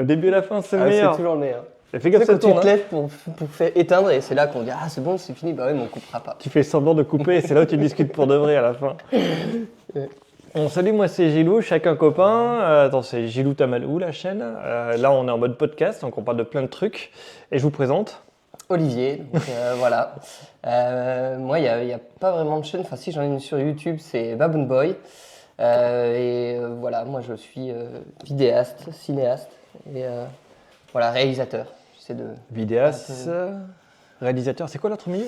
Le début et la fin, c'est le C'est meilleur. toujours le meilleur. Et fais Tu gaffe, sais, ça quand tu tourne. te lèves pour faire éteindre, et c'est là qu'on dit ah c'est bon, c'est fini, bah ouais, mais on coupera pas. Tu fais semblant de couper et c'est là où tu discutes pour de vrai à la fin. Ouais. Bon, salut, moi c'est Gilou, chacun copain. Attends, c'est Gilou Tamalou la chaîne. Là, on est en mode podcast, donc on parle de plein de trucs. Et je vous présente. Olivier, donc, voilà. Moi, il y a pas vraiment de chaîne. Enfin, si j'en ai une sur YouTube, c'est Baboon Boy. Voilà, moi je suis vidéaste, cinéaste et voilà, réalisateur. J'essaie de. Vidéaste, réalisateur, c'est quoi l'autre milieu?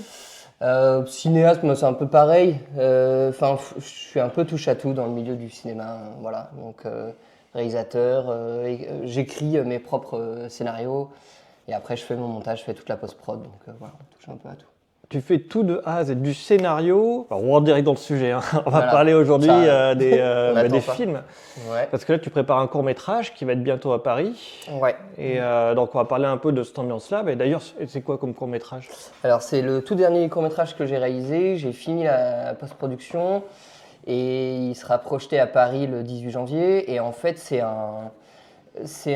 Cinéaste, moi c'est un peu pareil. Enfin, je suis un peu touche à tout dans le milieu du cinéma. Voilà, donc réalisateur, j'écris mes propres scénarios et après je fais mon montage, je fais toute la post-prod. Donc voilà, on touche un peu à tout. Tu fais tout de A à Z, du scénario. Alors, on rentre direct dans le sujet. Hein. On va Voilà. parler aujourd'hui Ça, des n'attend pas. films. Ouais. Parce que là, tu prépares un court-métrage qui va être bientôt à Paris. Ouais. Et donc, on va parler un peu de cette ambiance-là. Mais d'ailleurs, c'est quoi comme court-métrage? Alors c'est le tout dernier court-métrage que j'ai réalisé. J'ai fini la post-production et il sera projeté à Paris le 18 janvier. Et en fait, c'est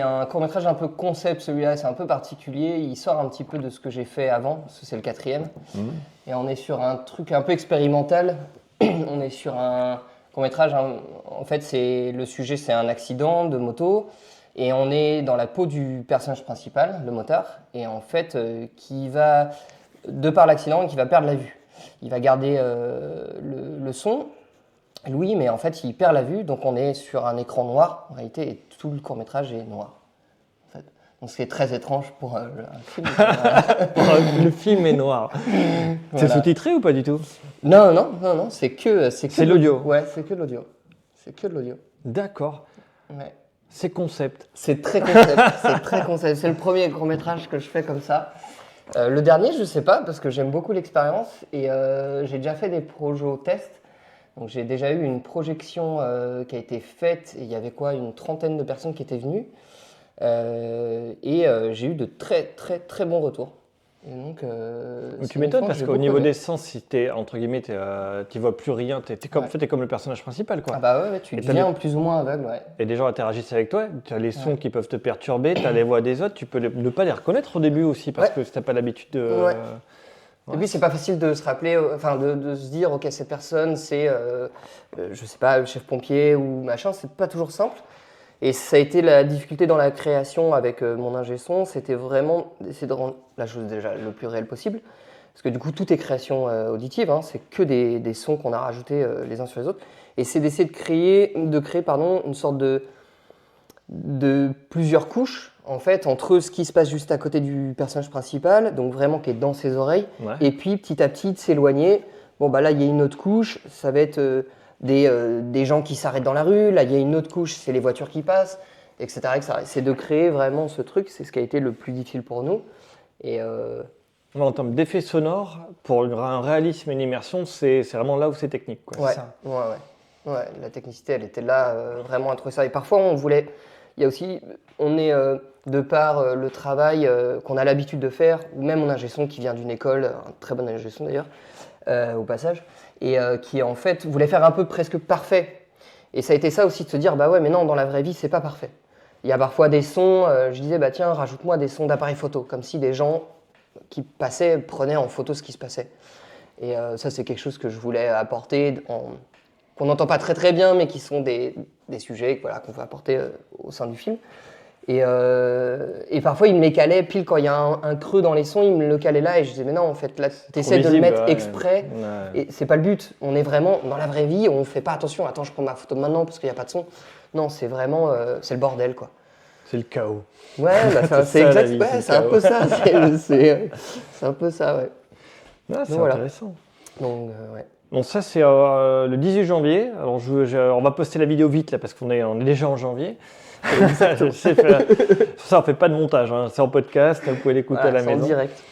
un court-métrage un peu concept, celui-là, c'est un peu particulier. Il sort un petit peu de ce que j'ai fait avant, parce que c'est le 4e. Et on est sur un truc un peu expérimental. On est sur un court-métrage, en fait, le sujet, c'est un accident de moto. Et on est dans la peau du personnage principal, le motard. Et en fait, qui va, de par l'accident, qui va perdre la vue. Il va garder le son, Louis, mais en fait, il perd la vue, donc on est sur un écran noir, en réalité, et tout le court-métrage est noir. En fait. Donc ce qui est très étrange pour un film. Le film est noir. C'est Voilà. sous-titré ou pas du tout? Non, c'est l'audio. Ouais, c'est que de l'audio. C'est que de l'audio. D'accord. Ouais. C'est concept. C'est très concept, c'est très concept. C'est le premier court-métrage que je fais comme ça. Le dernier, je sais pas, parce que j'aime beaucoup l'expérience, et j'ai déjà fait des projets tests. Donc j'ai déjà eu une projection qui a été faite, et il y avait quoi, une trentaine de personnes qui étaient venues. J'ai eu de très très très bons retours. Et donc, Tu m'étonnes parce qu'au niveau des sens, si t'es entre guillemets, tu vois plus rien, t'es comme, en fait, t'es comme le personnage principal, quoi. Ah bah ouais, tu Et deviens plus ou moins aveugle, ouais. Et des gens interagissent avec toi, tu as les sons qui peuvent te perturber, tu as les voix des autres, tu peux ne pas les reconnaître au début aussi parce que si t'as pas l'habitude de. Ouais. Et puis c'est pas facile de se rappeler, enfin de se dire ok cette personne c'est, je sais pas, le chef pompier ou machin, c'est pas toujours simple. Et ça a été la difficulté dans la création avec mon ingé son, c'était vraiment d'essayer de rendre la chose déjà le plus réelle possible. Parce que du coup tout est création auditive, hein, c'est que des sons qu'on a rajoutés les uns sur les autres. Et c'est d'essayer de créer une sorte de plusieurs couches en fait entre ce qui se passe juste à côté du personnage principal, donc vraiment qui est dans ses oreilles, et puis petit à petit de s'éloigner. Bon bah là il y a une autre couche, ça va être des gens qui s'arrêtent dans la rue, là il y a une autre couche, c'est les voitures qui passent, etc. C'est de créer vraiment ce truc, c'est ce qui a été le plus difficile pour nous. Et en termes d'effets sonores, pour un réalisme et une immersion, c'est vraiment là où c'est technique, quoi. Ouais, c'est ça. ouais, la technicité elle était là vraiment à trouver ça. Et parfois il y a aussi, on est de par le travail qu'on a l'habitude de faire, ou même mon ingé son qui vient d'une école, un très bon ingé son d'ailleurs, au passage, et qui en fait voulait faire un peu presque parfait. Et ça a été ça aussi de se dire, bah ouais, mais non, dans la vraie vie, c'est pas parfait. Il y a parfois des sons, je disais, bah tiens, rajoute-moi des sons d'appareil photo, comme si des gens qui passaient prenaient en photo ce qui se passait. Et ça, c'est quelque chose que je voulais apporter, qu'on n'entend pas très très bien, mais qui sont des sujets voilà, qu'on veut apporter au sein du film. Et parfois, il me les calait pile quand il y a un creux dans les sons, il me le calait là et je disais mais non, en fait, là, t'essaies de le mettre exprès et c'est pas le but. On est vraiment dans la vraie vie, on fait pas attention, attends, je prends ma photo maintenant parce qu'il n'y a pas de son. Non, c'est vraiment, c'est le bordel, quoi. C'est le chaos. Ouais, bah, c'est exact, ouais, c'est un peu ça, c'est un peu ça, ouais. Ah, c'est intéressant. Donc, ouais. Donc ça c'est le 18 janvier, alors on va poster la vidéo vite là parce qu'on est déjà en janvier. Ça, on fait pas de montage, hein. C'est en podcast, vous pouvez l'écouter à la maison. En direct.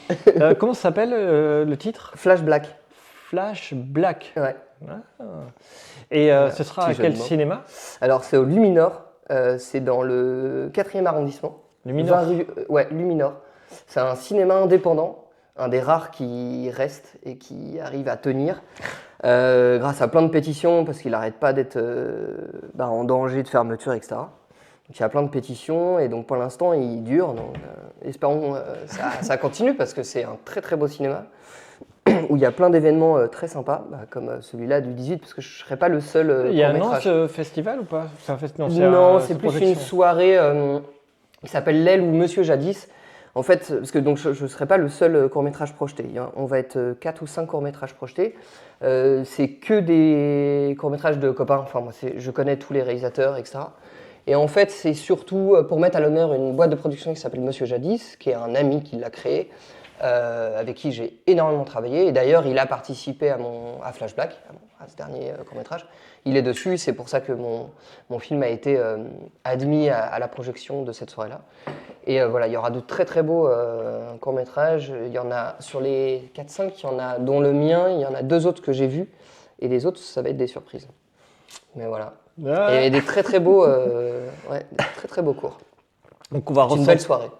Comment ça s'appelle le titre? Flash Black. Flash Black. Ouais. Ah. Et ce sera à quel cinéma? Alors c'est au Luminor, c'est dans le 4e arrondissement. Luminor. Ouais, Luminor. C'est un cinéma indépendant, un des rares qui reste et qui arrive à tenir. Grâce à plein de pétitions, parce qu'il n'arrête pas d'être en danger de fermeture, etc. Donc il y a plein de pétitions et donc pour l'instant il dure. Donc espérons ça continue parce que c'est un très très beau cinéma où il y a plein d'événements très sympas, comme celui-là du 18 parce que je ne serai pas le seul Il y a un an court-métrage. ce festival ou pas? Non, c'est plus une soirée qui s'appelle L'aile ou Monsieur Jadis. En fait, parce que donc je ne serai pas le seul court-métrage projeté. On va être 4 ou 5 courts-métrages projetés. C'est que des courts-métrages de copains. Enfin, moi, je connais tous les réalisateurs, etc. Et en fait, c'est surtout pour mettre à l'honneur une boîte de production qui s'appelle Monsieur Jadis, qui est un ami qui l'a créé, avec qui j'ai énormément travaillé. Et d'ailleurs, il a participé à Flash Black, à ce dernier court-métrage. Il est dessus, c'est pour ça que mon film a été admis à la projection de cette soirée-là. Et voilà, il y aura de très très beaux courts-métrages. Il y en a sur les 4-5, il y en a, dont le mien, il y en a 2 autres que j'ai vus. Et les autres, ça va être des surprises. Mais voilà. Et des très très beaux, très très beaux cours. Donc on va une belle soirée.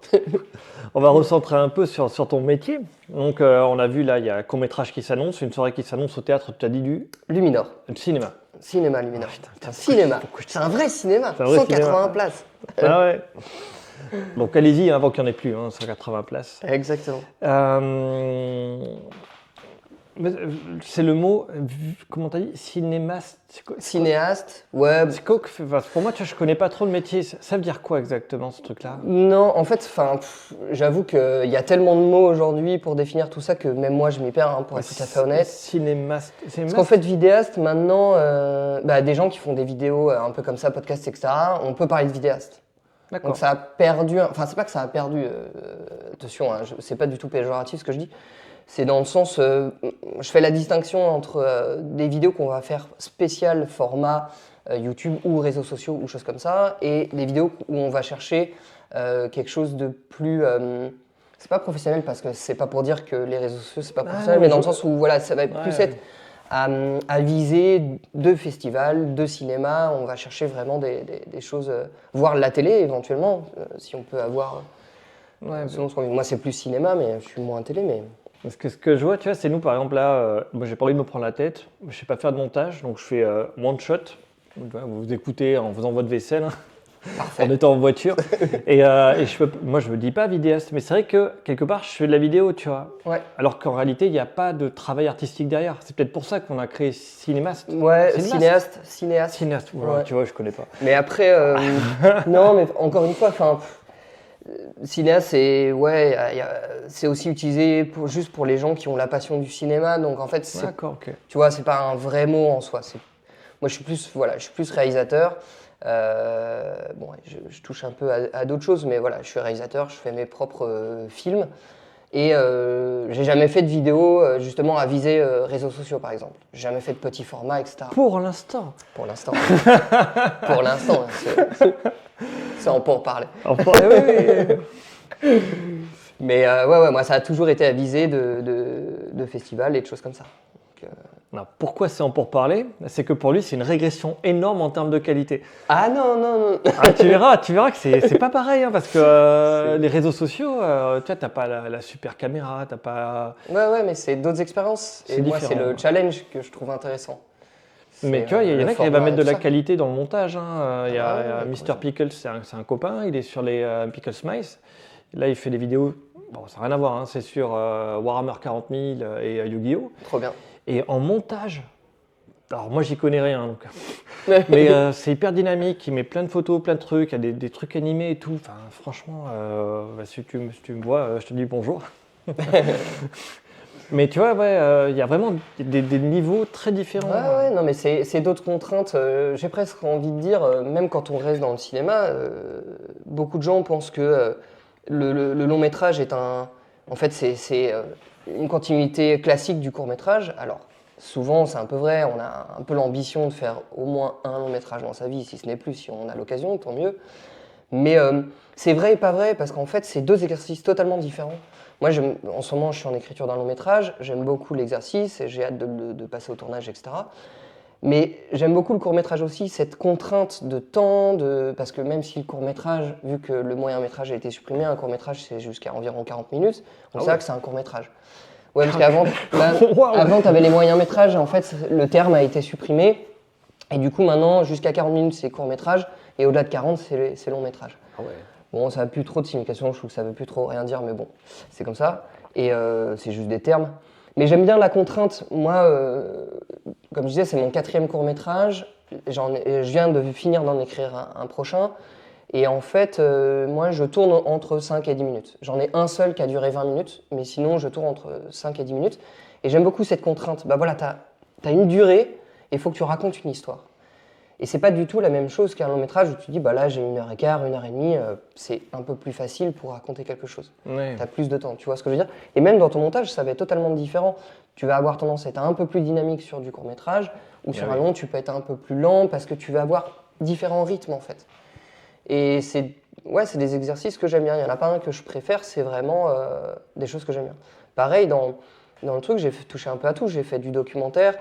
On va recentrer un peu sur ton métier. Donc on a vu là, il y a un court-métrage qui s'annonce, une soirée qui s'annonce au théâtre, tu as dit du Luminor. Cinéma. Cinéma Luminor. C'est un cinéma. C'est un vrai cinéma. 180 places. Ah ouais. Donc allez-y avant qu'il n'y en ait plus, 180 places. Exactement. C'est le mot, comment t'as dit, cinéaste. Cinéaste, ouais. Pour moi, tu vois, je connais pas trop le métier. Ça veut dire quoi exactement ce truc-là? Non, en fait, j'avoue qu'il y a tellement de mots aujourd'hui pour définir tout ça que même moi je m'y perds, pour être tout à fait honnête. Cinéaste. Parce qu'en fait, vidéaste, maintenant, des gens qui font des vidéos un peu comme ça, podcasts, etc., on peut parler de vidéaste. D'accord. Donc ça a perdu, enfin c'est pas que ça a perdu, attention, c'est pas du tout péjoratif ce que je dis. C'est dans le sens, je fais la distinction entre des vidéos qu'on va faire spéciales format YouTube ou réseaux sociaux ou choses comme ça, et des vidéos où on va chercher quelque chose de plus, c'est pas professionnel parce que c'est pas pour dire que les réseaux sociaux c'est pas professionnel, mais dans le sens où voilà, ça va plus être à viser de festivals, de cinéma. On va chercher vraiment des choses, voir la télé éventuellement, si on peut avoir. Selon ce qu'on veut. Moi c'est plus cinéma, mais je suis moins télé, mais. Parce que ce que je vois, tu vois, c'est nous par exemple là, moi j'ai pas envie de me prendre la tête, je sais pas faire de montage, donc je fais one shot. Vous vous écoutez en faisant votre vaisselle, en étant en voiture. et moi je me dis pas vidéaste, mais c'est vrai que quelque part je fais de la vidéo, tu vois. Ouais. Alors qu'en réalité il n'y a pas de travail artistique derrière. C'est peut-être pour ça qu'on a créé cinéaste. Ouais, cinéaste. Voilà, ouais. Tu vois, je connais pas. Mais après, non, mais encore une fois, cinéaste, c'est aussi utilisé juste pour les gens qui ont la passion du cinéma. Donc en fait, tu vois, c'est pas un vrai mot en soi. Moi, je suis plus réalisateur. Je touche un peu à d'autres choses, mais voilà, je suis réalisateur, je fais mes propres films. Et j'ai jamais fait de vidéo justement à viser réseaux sociaux, par exemple. J'ai jamais fait de petits formats, etc. Pour l'instant. Pour l'instant. Pour l'instant. Ça, on peut en parler. Oui. Mais moi, ça a toujours été à viser de festivals et de choses comme ça. Donc, alors, pourquoi c'est en pourparler? C'est que pour lui, c'est une régression énorme en termes de qualité. Ah non. Tu verras que c'est pas pareil, parce que les réseaux sociaux, tu vois, t'as pas la super caméra, t'as pas... Ouais, mais c'est d'autres expériences. Et moi, c'est le challenge que je trouve intéressant. Mais tu vois, il y en a qui arrivent à mettre de la qualité dans le montage. Il y a Mr. Pickles, c'est un copain, il est sur les Pickles Mice. Là, il fait des vidéos, bon, ça n'a rien à voir, c'est sur Warhammer 40 000 et Yu-Gi-Oh! Trop bien. Et en montage, alors moi j'y connais rien, donc. Mais c'est hyper dynamique, il met plein de photos, plein de trucs, il y a des trucs animés et tout. Enfin, franchement, si tu me vois, je te dis bonjour. Mais tu vois, il y a vraiment des niveaux très différents. Ouais, non, mais c'est d'autres contraintes. J'ai presque envie de dire, même quand on reste dans le cinéma, beaucoup de gens pensent que le long métrage est en fait, c'est une continuité classique du court métrage. Alors, souvent, c'est un peu vrai, on a un peu l'ambition de faire au moins un long métrage dans sa vie, si ce n'est plus, si on a l'occasion, tant mieux. Mais c'est vrai et pas vrai, parce qu'en fait, c'est 2 exercices totalement différents. Moi, en ce moment, je suis en écriture d'un long métrage, j'aime beaucoup l'exercice et j'ai hâte de passer au tournage, etc. Mais j'aime beaucoup le court-métrage aussi, cette contrainte de temps, parce que même si le court-métrage, vu que le moyen-métrage a été supprimé, un court-métrage c'est jusqu'à environ 40 minutes, on sait que c'est un court-métrage. Ouais, parce qu'avant, avant tu avais les moyens-métrages, en fait, le terme a été supprimé. Et du coup, maintenant, jusqu'à 40 minutes, c'est court-métrage. Et au-delà de 40, c'est long métrage. Ah ouais. Bon, ça n'a plus trop de signification, je trouve que ça ne veut plus trop rien dire, mais bon, c'est comme ça. Et c'est juste des termes. Mais j'aime bien la contrainte. Moi, comme je disais, c'est mon 4e court-métrage. Je viens de finir d'en écrire un prochain. Et en fait, moi, je tourne entre 5 et 10 minutes. J'en ai un seul qui a duré 20 minutes, mais sinon, je tourne entre 5 et 10 minutes. Et j'aime beaucoup cette contrainte. Bah voilà, t'as une durée et il faut que tu racontes une histoire. Et c'est pas du tout la même chose qu'un long métrage où tu dis, bah là, j'ai 1h15, 1h30, c'est un peu plus facile pour raconter quelque chose. Ouais. T'as plus de temps, tu vois ce que je veux dire? Et même dans ton montage, ça va être totalement différent. Tu vas avoir tendance à être un peu plus dynamique sur du court métrage, ou sur un long, tu peux être un peu plus lent parce que tu vas avoir différents rythmes en fait. Et c'est des exercices que j'aime bien. Il n'y en a pas un que je préfère, c'est vraiment des choses que j'aime bien. Pareil, dans le truc, j'ai touché un peu à tout. J'ai fait du documentaire,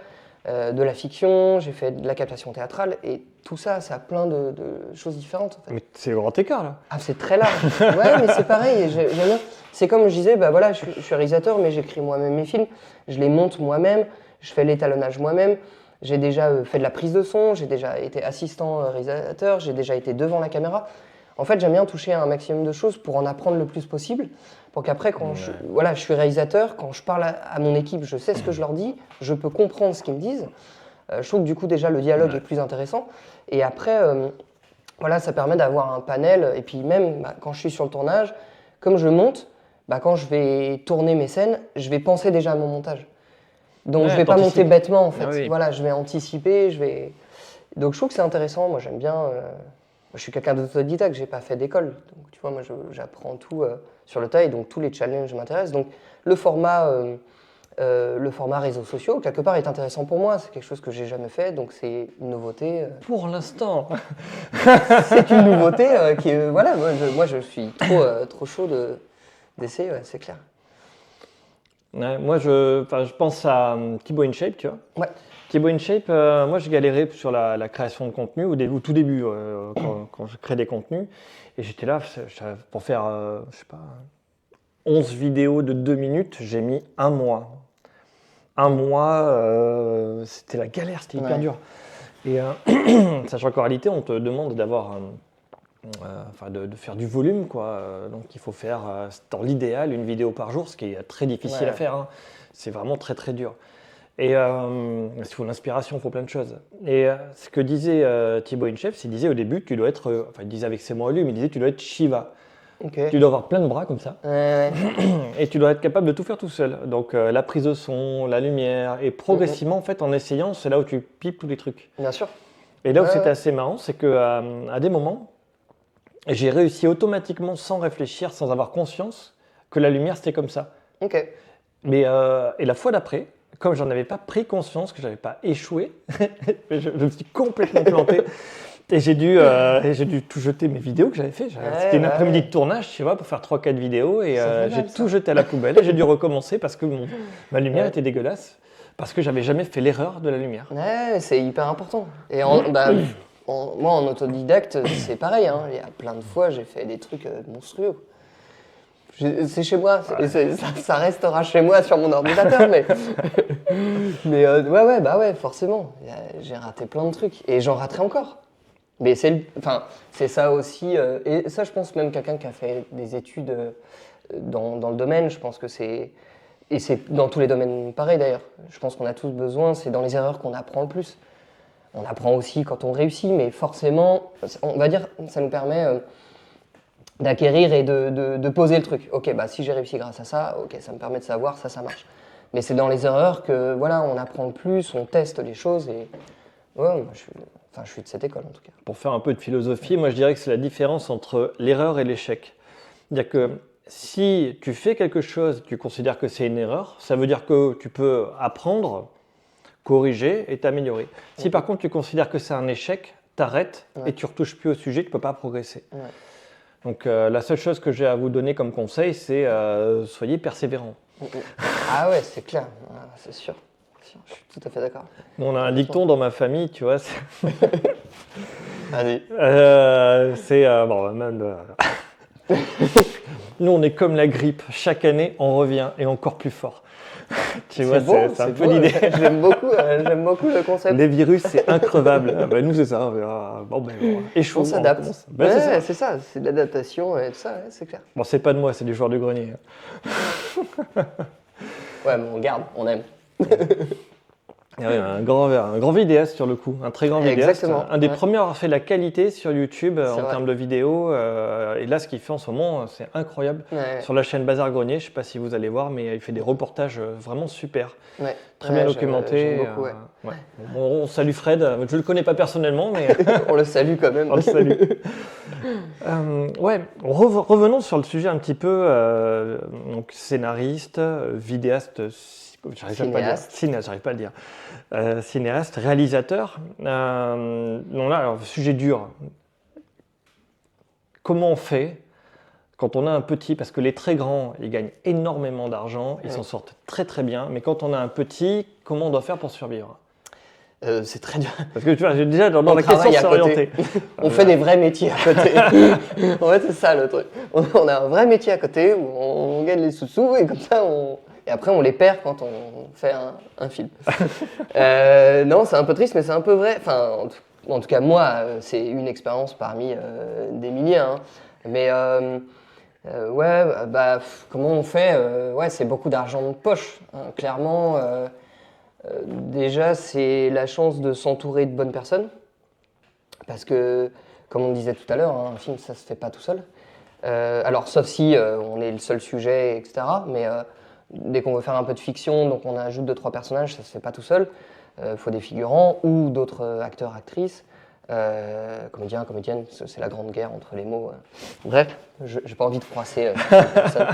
de la fiction, j'ai fait de la captation théâtrale, et tout ça, ça a plein de choses différentes. En fait. Mais c'est le grand écart là. Ah, c'est très large. Ouais, mais c'est pareil. J'aime bien. C'est comme je disais, bah voilà, je suis réalisateur, mais j'écris moi-même mes films, je les monte moi-même, je fais l'étalonnage moi-même. J'ai déjà fait de la prise de son, j'ai déjà été assistant réalisateur, j'ai déjà été devant la caméra. En fait, j'aime bien toucher à un maximum de choses pour en apprendre le plus possible, pour qu'après, quand je suis réalisateur, quand je parle à mon équipe, je sais ce que je leur dis, je peux comprendre ce qu'ils me disent. Je trouve que du coup, déjà, le dialogue est plus intéressant. Et après, ça permet d'avoir un panel. Et puis même, quand je suis sur le tournage, comme je monte, quand je vais tourner mes scènes, je vais penser déjà à mon montage. Donc je vais pas monter bêtement en fait. Ah oui. Voilà, je vais anticiper, Donc je trouve que c'est intéressant. Moi j'aime bien. Je suis quelqu'un d'autodidacte, j'ai pas fait d'école. Donc tu vois, moi j'apprends tout sur le tas et donc tous les challenges m'intéressent. Donc le format réseaux sociaux quelque part est intéressant pour moi. C'est quelque chose que j'ai jamais fait, donc c'est une nouveauté. Pour l'instant. C'est une nouveauté qui est moi je suis trop chaud d'essayer, ouais, c'est clair. Ouais, moi, je pense à Thibaut InShape, tu vois. Ouais. Thibaut InShape, moi, j'ai galéré sur la création de contenu au tout début, quand je crée des contenus. Et j'étais là pour faire, 11 vidéos de 2 minutes, j'ai mis un mois. Un mois, c'était la galère, c'était hyper dur. Et sachant qu'en réalité, on te demande d'avoir... de faire du volume, quoi. Donc il faut faire, dans l'idéal, une vidéo par jour, ce qui est très difficile à faire. Hein. C'est vraiment très très dur. Et il faut l'inspiration, il faut plein de choses. Et ce que disait Thibaut InShape, il disait au début, tu dois être, il disait avec ses mots à lui, mais il disait tu dois être Shiva. Okay. Tu dois avoir plein de bras comme ça. Et tu dois être capable de tout faire tout seul. Donc la prise de son, la lumière, et progressivement, en fait, en essayant, c'est là où tu pipes tous les trucs. Bien sûr. Et là où c'était assez marrant, c'est qu'à des moments, j'ai réussi automatiquement, sans réfléchir, sans avoir conscience, que la lumière, c'était comme ça. Ok. Mais, et la fois d'après, comme j'en avais pas pris conscience, que je n'avais pas échoué, je me suis complètement planté. Et j'ai dû tout jeter mes vidéos que j'avais fait. C'était une après-midi de tournage, tu vois, pour faire 3-4 vidéos. Et j'ai tout jeté à la poubelle. Et j'ai dû recommencer parce que ma lumière était dégueulasse. Parce que j'avais jamais fait l'erreur de la lumière. Ouais, c'est hyper important. Et moi, en autodidacte, c'est pareil. Hein. Il y a plein de fois, j'ai fait des trucs monstrueux. C'est chez moi. Ça restera chez moi sur mon ordinateur. mais forcément. J'ai raté plein de trucs. Et j'en raterai encore. Mais c'est ça aussi. Et ça, je pense même quelqu'un qui a fait des études dans le domaine, je pense que c'est... Et c'est dans tous les domaines pareil d'ailleurs. Je pense qu'on a tous besoin, c'est dans les erreurs qu'on apprend le plus. On apprend aussi quand on réussit, mais forcément, on va dire, ça nous permet d'acquérir et de poser le truc. Ok, si j'ai réussi grâce à ça, ok, ça me permet de savoir, ça marche. Mais c'est dans les erreurs que on apprend le plus, on teste les choses et moi, je suis de cette école en tout cas. Pour faire un peu de philosophie, moi je dirais que c'est la différence entre l'erreur et l'échec. C'est-à-dire que si tu fais quelque chose, tu considères que c'est une erreur, ça veut dire que tu peux apprendre, corriger et t'améliorer. Si par contre tu considères que c'est un échec, t'arrêtes et tu ne retouches plus au sujet, tu ne peux pas progresser. Ouais. Donc la seule chose que j'ai à vous donner comme conseil, c'est soyez persévérant. Ah ouais, c'est clair, c'est sûr. Je suis tout à fait d'accord. On a un dicton dans ma famille, tu vois. Allez. Nous, on est comme la grippe. Chaque année, on revient et encore plus fort. Tu vois, beau, c'est un peu beau. l'idée. J'aime beaucoup le concept. Les virus, c'est increvable. Ah bah, nous, c'est ça. On verra. Bon, ben, échoue. On s'adapte. Ben, Ouais, c'est ça, c'est de l'adaptation et tout ça, ouais, c'est clair. Bon, c'est pas de moi, c'est du joueur du grenier. Ouais, mais on garde, on aime. Ah oui, un grand vidéaste sur le coup, un très grand vidéaste. Exactement. Un des premiers à avoir fait de la qualité sur YouTube en vrai. termes de vidéos. Et là, ce qu'il fait en ce moment, c'est incroyable. Ouais. Sur la chaîne Bazar Grenier, je ne sais pas si vous allez voir, mais il fait des reportages vraiment super. Ouais. Très bien documentés. J'aime beaucoup, ouais. Ouais. Bon, on salue Fred. Je ne le connais pas personnellement, mais On le salue quand même. on le salue. Ouais, revenons sur le sujet un petit peu. Donc, scénariste, vidéaste. Cinéaste, j'arrive pas à le dire. Cinéaste, réalisateur. Donc là, alors, sujet dur. Comment on fait quand on a un petit, parce que les très grands, ils gagnent énormément d'argent, ils s'en sortent très très bien, mais quand on a un petit, comment on doit faire pour survivre? C'est très dur. Parce que tu vois, j'ai déjà dans la question travaille à s'orienter. On fait des vrais métiers à côté. En fait, c'est ça le truc. On a un vrai métier à côté où on gagne les sous-sous et comme ça, et après, on les perd quand on fait un film. Non, c'est un peu triste, mais c'est un peu vrai. Enfin, en tout cas, moi, c'est une expérience parmi des milliers. Hein. Mais ouais, bah, comment on fait ouais, c'est beaucoup d'argent de poche, hein, clairement. Déjà, c'est la chance de s'entourer de bonnes personnes. Parce que, comme on disait tout à l'heure, hein, un film, ça se fait pas tout seul. Alors, sauf si on est le seul sujet, etc. Mais dès qu'on veut faire un peu de fiction, donc on ajoute 2-3 personnages, ça se fait pas tout seul. Faut des figurants ou d'autres acteurs, actrices, comédiens, comédiennes, c'est la grande guerre entre les mots. Bref, j'ai pas envie de froisser personne.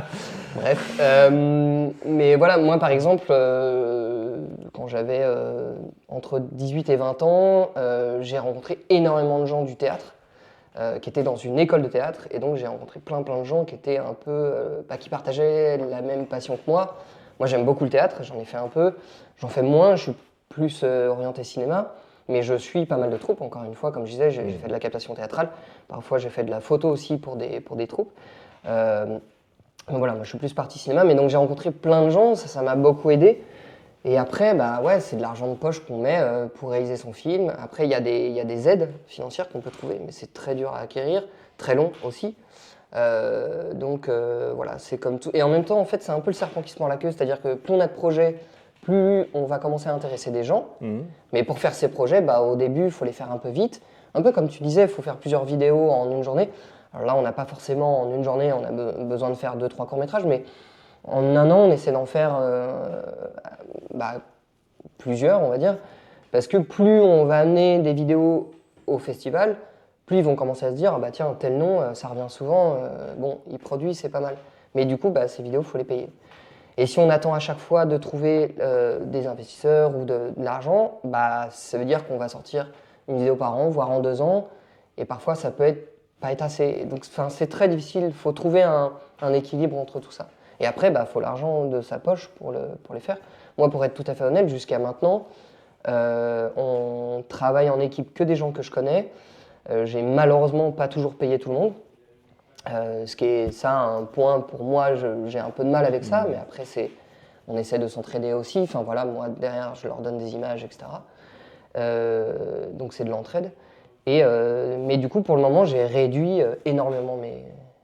Bref, mais voilà, moi par exemple, quand j'avais entre 18 et 20 ans, j'ai rencontré énormément de gens du théâtre. Qui étaient dans une école de théâtre, et donc j'ai rencontré plein de gens qui étaient un peu, qui partageaient la même passion que moi. Moi j'aime beaucoup le théâtre, j'en ai fait un peu, j'en fais moins, je suis plus orienté cinéma, mais je suis pas mal de troupes, encore une fois, comme je disais, j'ai fait de la captation théâtrale, parfois j'ai fait de la photo aussi pour des troupes. Donc voilà, moi je suis plus partie cinéma, mais donc j'ai rencontré plein de gens, ça m'a beaucoup aidé. Et après, bah ouais, c'est de l'argent de poche qu'on met pour réaliser son film. Après, il y a des aides financières qu'on peut trouver, mais c'est très dur à acquérir, très long aussi. Donc voilà, c'est comme tout. Et en même temps, en fait, c'est un peu le serpent qui se mord la queue, c'est-à-dire que plus on a de projets, plus on va commencer à intéresser des gens. Mais pour faire ces projets, bah, au début, il faut les faire un peu vite. Un peu comme tu disais, il faut faire plusieurs vidéos en une journée. Alors là, on n'a pas forcément en une journée, on a besoin de faire 2-3 courts-métrages, mais en un an, on essaie d'en faire plusieurs, on va dire, parce que plus on va amener des vidéos au festival, plus ils vont commencer à se dire, ah bah tiens, tel nom, ça revient souvent, bon, il produit, c'est pas mal. Mais du coup, bah, ces vidéos, il faut les payer. Et si on attend à chaque fois de trouver des investisseurs ou de l'argent, bah, ça veut dire qu'on va sortir une vidéo par an, voire en 2 ans, et parfois ça peut pas être assez. Donc c'est très difficile, il faut trouver un équilibre entre tout ça. Et après, bah, faut l'argent de sa poche pour les faire. Moi, pour être tout à fait honnête, jusqu'à maintenant, on travaille en équipe que des gens que je connais. J'ai malheureusement pas toujours payé tout le monde. Ce qui est ça un point pour moi, j'ai un peu de mal avec ça, mais après on essaie de s'entraider aussi. Enfin voilà, moi derrière je leur donne des images, etc. Donc c'est de l'entraide. Mais du coup pour le moment j'ai réduit énormément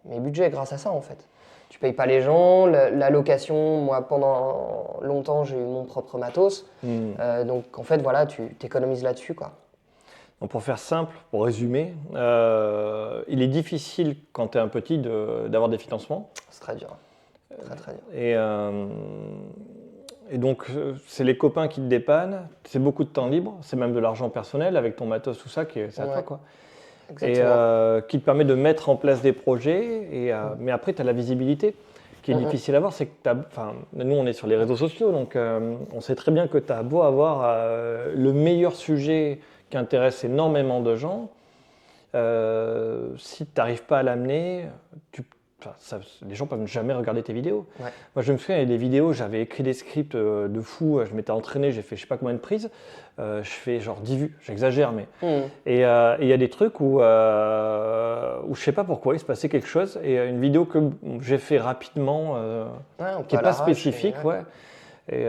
mes budgets grâce à ça en fait. Tu payes pas les gens, la location, moi pendant longtemps j'ai eu mon propre matos, donc en fait voilà, tu t'économises là-dessus quoi. Donc pour faire simple, pour résumer, il est difficile quand tu es un petit d'avoir des financements. C'est très dur, très dur. Et donc c'est les copains qui te dépannent, c'est beaucoup de temps libre, c'est même de l'argent personnel avec ton matos, tout ça, c'est à toi quoi. Exactement. Et qui te permet de mettre en place des projets, mais après tu as la visibilité qui est difficile à voir, c'est que nous on est sur les réseaux sociaux, donc on sait très bien que tu as beau avoir le meilleur sujet qui intéresse énormément de gens, si tu n'arrives pas à l'amener, les gens ne peuvent jamais regarder tes vidéos. Ouais. Moi, je me souviens, il y a des vidéos, j'avais écrit des scripts de fou, je m'étais entraîné, j'ai fait je ne sais pas combien de prises, je fais genre 10 vues, j'exagère, mais... Et il y a des trucs où je ne sais pas pourquoi, il se passait quelque chose, et une vidéo que j'ai fait rapidement, qui n'est pas spécifique, Et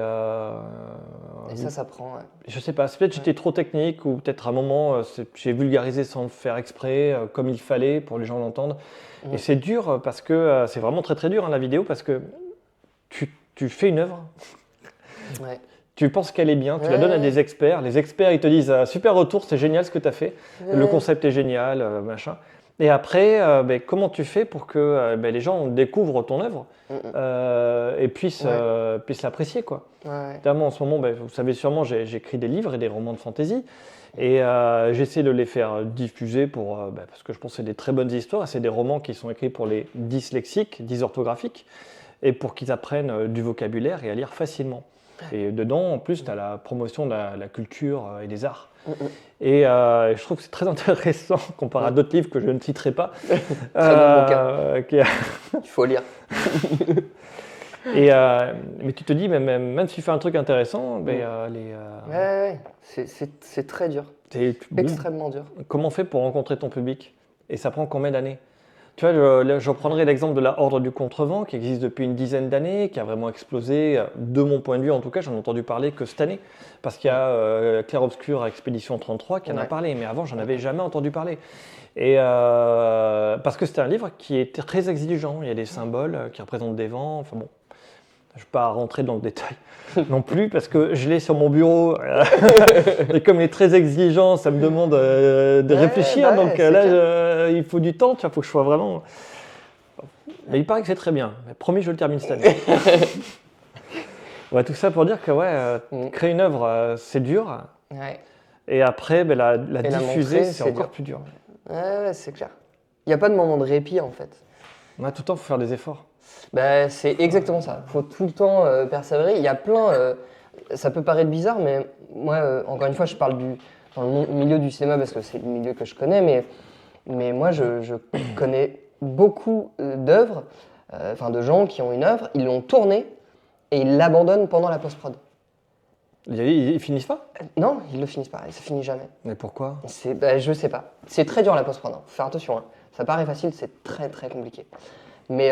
ça prend. Ouais. je sais pas, c'est peut-être j'étais trop technique ou peut-être à un moment j'ai vulgarisé sans le faire exprès, comme il fallait pour les gens l'entendent. Et c'est dur parce que c'est vraiment très très dur la vidéo parce que tu fais une œuvre, Ouais. tu penses qu'elle est bien, tu la donnes à des experts, les experts ils te disent super retour, c'est génial ce que tu as fait, le concept est génial, machin. Et après, comment tu fais pour que les gens découvrent ton œuvre et puissent l'apprécier quoi. Notamment en ce moment, vous savez sûrement, j'écris des livres et des romans de fantasy et j'essaie de les faire diffuser parce que je pense que c'est des très bonnes histoires et c'est des romans qui sont écrits pour les dyslexiques, dysorthographiques et pour qu'ils apprennent du vocabulaire et à lire facilement. Et dedans, en plus, tu as la promotion de la culture et des arts. Et je trouve que c'est très intéressant comparé à d'autres livres que je ne citerai pas. Très bon bouquin. Il faut lire. Mais tu te dis, même si tu fais un truc intéressant, c'est très dur. Extrêmement dur. Comment on fait pour rencontrer ton public? Et ça prend combien d'années? Tu vois, je reprendrai l'exemple de la Horde du Contrevent qui existe depuis une dizaine d'années, qui a vraiment explosé, de mon point de vue en tout cas, j'en ai entendu parler que cette année, parce qu'il y a Clair Obscur à Expédition 33 qui en a parlé, mais avant j'en avais jamais entendu parler. Et parce que c'était un livre qui est très exigeant, il y a des symboles qui représentent des vents, enfin bon. Je ne vais pas rentrer dans le détail non plus parce que je l'ai sur mon bureau et comme il est très exigeant, ça me demande de réfléchir. Donc là, il faut du temps, il faut que je sois vraiment. Mais il paraît que c'est très bien. Mais promis, je le termine cette année. Tout ça pour dire que créer une œuvre, c'est dur. Et après, la diffuser, c'est encore plus dur. Ouais, c'est clair. Il n'y a pas de moment de répit en fait. Tout le temps, il faut faire des efforts. C'est exactement ça. Il faut tout le temps persévérer. Il y a plein. Ça peut paraître bizarre, mais moi, encore une fois, je parle dans le milieu du cinéma parce que c'est le milieu que je connais, mais moi, je connais beaucoup d'œuvres, de gens qui ont une œuvre, ils l'ont tournée et ils l'abandonnent pendant la post-prod. Ils finissent pas? Non, ils le finissent pas. Ça finit jamais. Mais pourquoi? Je sais pas. C'est très dur la post-prod. Faut faire attention. Ça paraît facile, c'est très très compliqué. Mais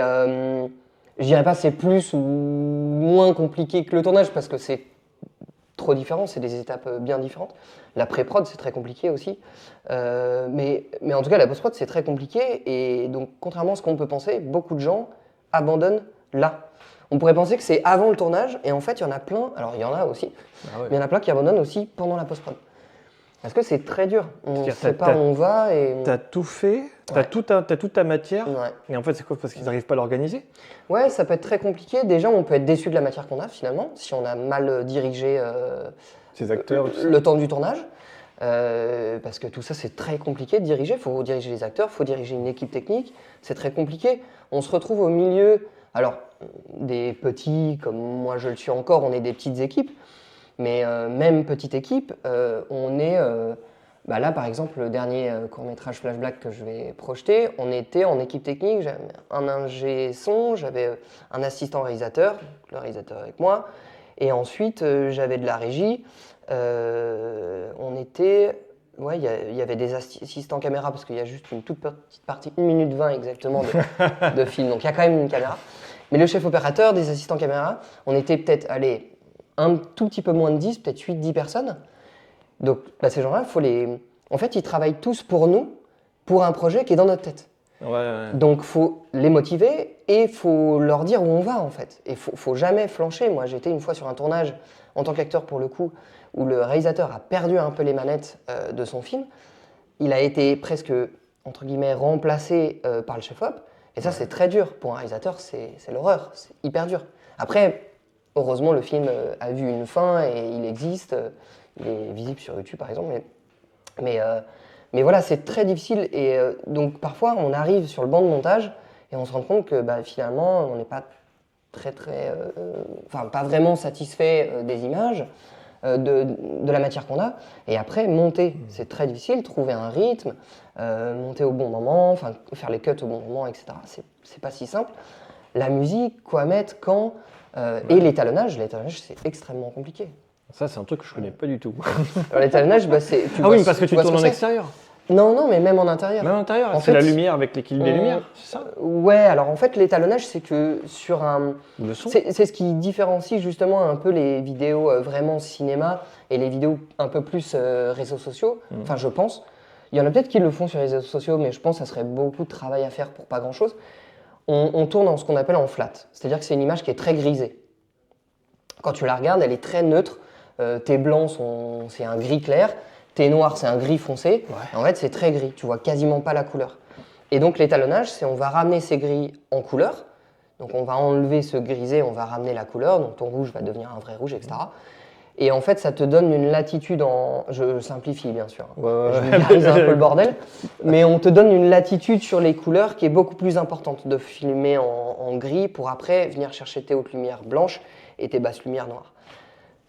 je dirais pas c'est plus ou moins compliqué que le tournage parce que c'est trop différent, c'est des étapes bien différentes. La pré-prod c'est très compliqué aussi, mais en tout cas la post-prod c'est très compliqué et donc contrairement à ce qu'on peut penser, beaucoup de gens abandonnent là. On pourrait penser que c'est avant le tournage et en fait il y en a plein, alors il y en a aussi, mais il y en a plein qui abandonnent aussi pendant la post-prod. Parce que c'est très dur, on ne sait pas où on va et... T'as tout fait, t'as toute ta matière, et en fait c'est quoi? Parce qu'ils n'arrivent pas à l'organiser? Ouais, ça peut être très compliqué. Déjà, on peut être déçu de la matière qu'on a finalement, si on a mal dirigé ces acteurs, le temps du tournage. Parce que tout ça, c'est très compliqué de diriger. Il faut diriger les acteurs, il faut diriger une équipe technique. C'est très compliqué. On se retrouve au milieu, alors des petits, comme moi je le suis encore, on est des petites équipes. Mais même petite équipe, on est... là, par exemple, le dernier court-métrage Flash Black que je vais projeter, on était en équipe technique, j'avais un ingé son, j'avais un assistant réalisateur, le réalisateur avec moi, et ensuite j'avais de la régie. On était... il y avait des assistants caméra, parce qu'il y a juste une toute petite partie, 1 minute 20 exactement de film, donc il y a quand même une caméra. Mais le chef opérateur, des assistants caméra, on était peut-être, un tout petit peu moins de 10, peut-être 8-10 personnes. Donc ces gens-là, en fait, ils travaillent tous pour nous, pour un projet qui est dans notre tête. Donc il faut les motiver et il faut leur dire où on va en fait. Et il faut jamais flancher. Moi, j'étais une fois sur un tournage en tant qu'acteur pour le coup, où le réalisateur a perdu un peu les manettes de son film. Il a été presque, entre guillemets, remplacé par le chef-op. Et ça, c'est très dur. Pour un réalisateur, c'est l'horreur. C'est hyper dur. Après, heureusement, le film a vu une fin et il existe. Il est visible sur YouTube, par exemple. Mais voilà, c'est très difficile. Et donc, parfois, on arrive sur le banc de montage et on se rend compte que finalement, on n'est pas pas vraiment satisfait des images, de la matière qu'on a. Et après, monter, c'est très difficile. Trouver un rythme, monter au bon moment, faire les cuts au bon moment, etc. C'est pas si simple. La musique, quoi mettre, quand... Et l'étalonnage, c'est extrêmement compliqué. Ça, c'est un truc que je connais pas du tout. Alors, l'étalonnage, parce que tu tournes en extérieur. Non, mais même en intérieur. Même à l'intérieur, En c'est fait, la lumière avec l'équilibre des lumières, c'est ça? Ouais, alors en fait, l'étalonnage, c'est que sur un. Ou le son? C'est ce qui différencie justement un peu les vidéos vraiment cinéma et les vidéos un peu plus réseaux sociaux. Enfin, je pense. Il y en a peut-être qui le font sur les réseaux sociaux, mais je pense que ça serait beaucoup de travail à faire pour pas grand-chose. On tourne en ce qu'on appelle en flat, c'est-à-dire que c'est une image qui est très grisée. Quand tu la regardes, elle est très neutre. Tes blancs, c'est un gris clair. Tes noirs, c'est un gris foncé. Ouais. En fait, c'est très gris. Tu vois quasiment pas la couleur. Et donc, l'étalonnage, c'est on va ramener ces gris en couleur. Donc, on va enlever ce grisé, on va ramener la couleur. Donc, ton rouge va devenir un vrai rouge, etc. Et en fait, ça te donne une latitude en. Je simplifie, bien sûr. Je vulgarise un peu le bordel. Mais on te donne une latitude sur les couleurs qui est beaucoup plus importante de filmer en gris pour après venir chercher tes hautes lumières blanches et tes basses lumières noires.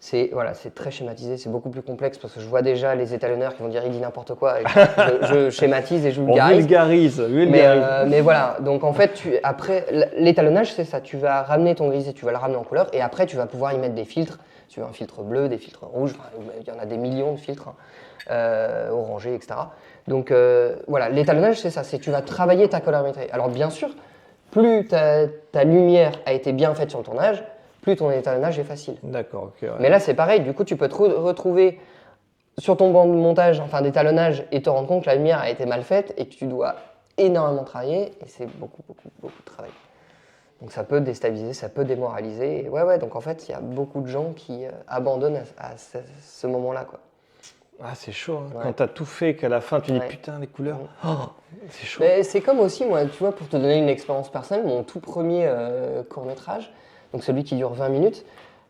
C'est très schématisé, c'est beaucoup plus complexe parce que je vois déjà les étalonneurs qui vont dire il dit n'importe quoi. Et je schématise et je vulgarise. Mais voilà, donc en fait, après l'étalonnage, c'est ça. Tu vas ramener ton gris et tu vas le ramener en couleur et après tu vas pouvoir y mettre des filtres. Tu veux un filtre bleu, des filtres rouges, il y en a des millions de filtres, orangés, etc. Donc voilà, l'étalonnage, c'est ça, c'est tu vas travailler ta colorimétrie. Alors bien sûr, plus ta lumière a été bien faite sur le tournage, plus ton étalonnage est facile. D'accord, ok. Ouais. Mais là, c'est pareil, du coup, tu peux te retrouver sur ton banc de montage, enfin d'étalonnage, et te rendre compte que la lumière a été mal faite et que tu dois énormément travailler, et c'est beaucoup de travail. Donc ça peut déstabiliser, ça peut démoraliser. Et ouais, donc en fait, il y a beaucoup de gens qui abandonnent à ce moment-là, quoi. Ah, c'est chaud, hein. Ouais. Quand t'as tout fait, qu'à la fin tu dis Ouais. putain, les couleurs, oh, c'est chaud. Mais c'est comme aussi, moi, tu vois, pour te donner une expérience personnelle, mon tout premier court-métrage, donc celui qui dure 20 minutes,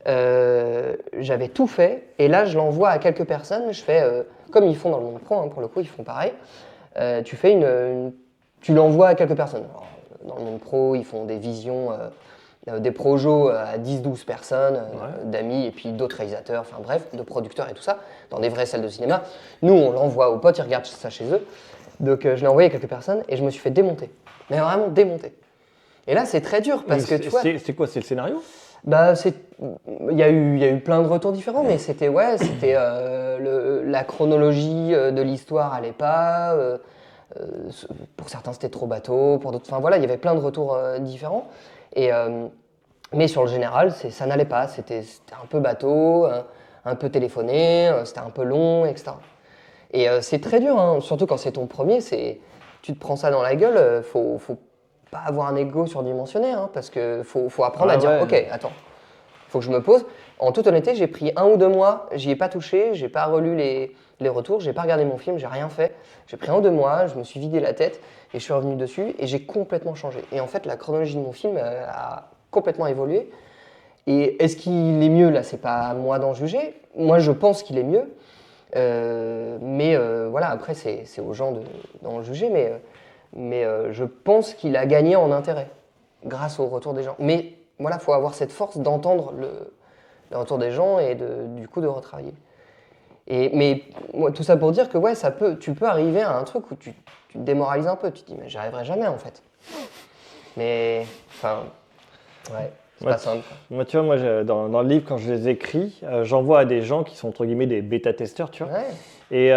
j'avais tout fait, et là, je l'envoie à quelques personnes, je fais, comme ils font dans le monde pro, hein, pour le coup, ils font pareil, tu l'envoies à quelques personnes. Alors, dans le monde pro, ils font des visions, des projos à 10-12 personnes, d'amis, et puis d'autres réalisateurs, enfin bref, de producteurs et tout ça, dans des vraies salles de cinéma. Nous, on l'envoie aux potes, ils regardent ça chez eux. Donc je l'ai envoyé à quelques personnes, et je me suis fait démonter. Mais vraiment démonter. Et là, c'est très dur, parce que tu vois... C'est quoi, c'est le scénario? Bah, il y a eu plein de retours différents, mais c'était la chronologie de l'histoire allait pas. Pour certains, c'était trop bateau. Pour d'autres, enfin voilà, il y avait plein de retours différents. Mais sur le général, ça n'allait pas. C'était un peu bateau, un peu téléphoné, c'était un peu long, etc. Et c'est très dur, hein, surtout quand c'est ton premier. Tu te prends ça dans la gueule. Faut pas avoir un ego surdimensionné, hein, parce que faut apprendre à dire ok, attends, faut que je me pose. En toute honnêteté, j'ai pris 1 ou 2 mois, j'y ai pas touché, j'ai pas relu les retours, j'ai pas regardé mon film, j'ai rien fait. J'ai pris 1 ou 2 mois, je me suis vidé la tête et je suis revenu dessus et j'ai complètement changé. Et en fait, la chronologie de mon film a complètement évolué. Et est-ce qu'il est mieux? Là, c'est pas à moi d'en juger. Moi, je pense qu'il est mieux. Mais voilà, après, c'est aux gens d'en juger. Mais je pense qu'il a gagné en intérêt grâce au retour des gens. Mais voilà, il faut avoir cette force d'entendre le retour des gens et du coup de retravailler. Mais moi, tout ça pour dire que ouais, tu peux arriver à un truc où tu te démoralises un peu. Tu te dis, mais j'y arriverai jamais en fait. Mais enfin, ouais, c'est pas simple. Moi, tu vois, dans le livre, quand je les écris, j'envoie à des gens qui sont entre guillemets des bêta-testeurs, tu vois. Ouais. Mais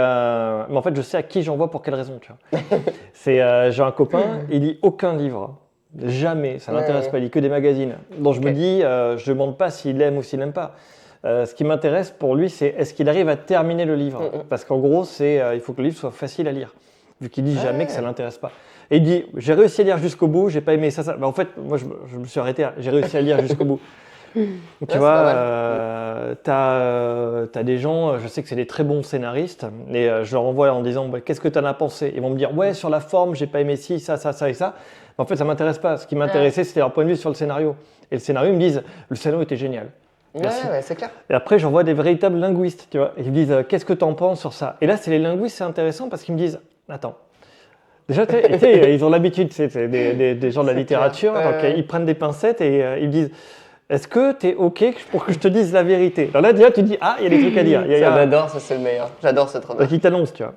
en fait, je sais à qui j'envoie pour quelle raison, tu vois. J'ai un copain, il lit aucun livre. Jamais, ça l'intéresse pas, il lit que des magazines. Donc je me dis, je demande pas s'il aime ou s'il n'aime pas. Ce qui m'intéresse pour lui, c'est est-ce qu'il arrive à terminer le livre. Parce qu'en gros, il faut que le livre soit facile à lire. Vu qu'il dit jamais que ça l'intéresse pas. Et il dit, j'ai réussi à lire jusqu'au bout, j'ai pas aimé ça. Bah, en fait, moi, je me suis arrêté, j'ai réussi à lire jusqu'au bout. Donc, tu vois, t'as des gens, je sais que c'est des très bons scénaristes, et je leur envoie en disant, bah, qu'est-ce que tu en as pensé? Ils vont me dire, ouais, sur la forme, j'ai pas aimé ci, ça et ça. Mais en fait, ça m'intéresse pas. Ce qui m'intéressait, c'était leur point de vue sur le scénario. Et le scénario, ils me disent, le scénario était génial. Merci. Ouais, c'est clair. Et après, j'envoie des véritables linguistes, tu vois. Et ils me disent, qu'est-ce que tu en penses sur ça? Et là, c'est les linguistes, c'est intéressant parce qu'ils me disent, attends. Déjà, ils ont l'habitude, c'est des gens de la littérature, donc ils prennent des pincettes et ils me disent, est-ce que tu es OK pour que je te dise la vérité? Alors là, déjà, tu dis, ah, il y a des trucs à dire. J'adore, ça c'est le meilleur. J'adore cette remarque. Donc, il t'annonce, tu vois.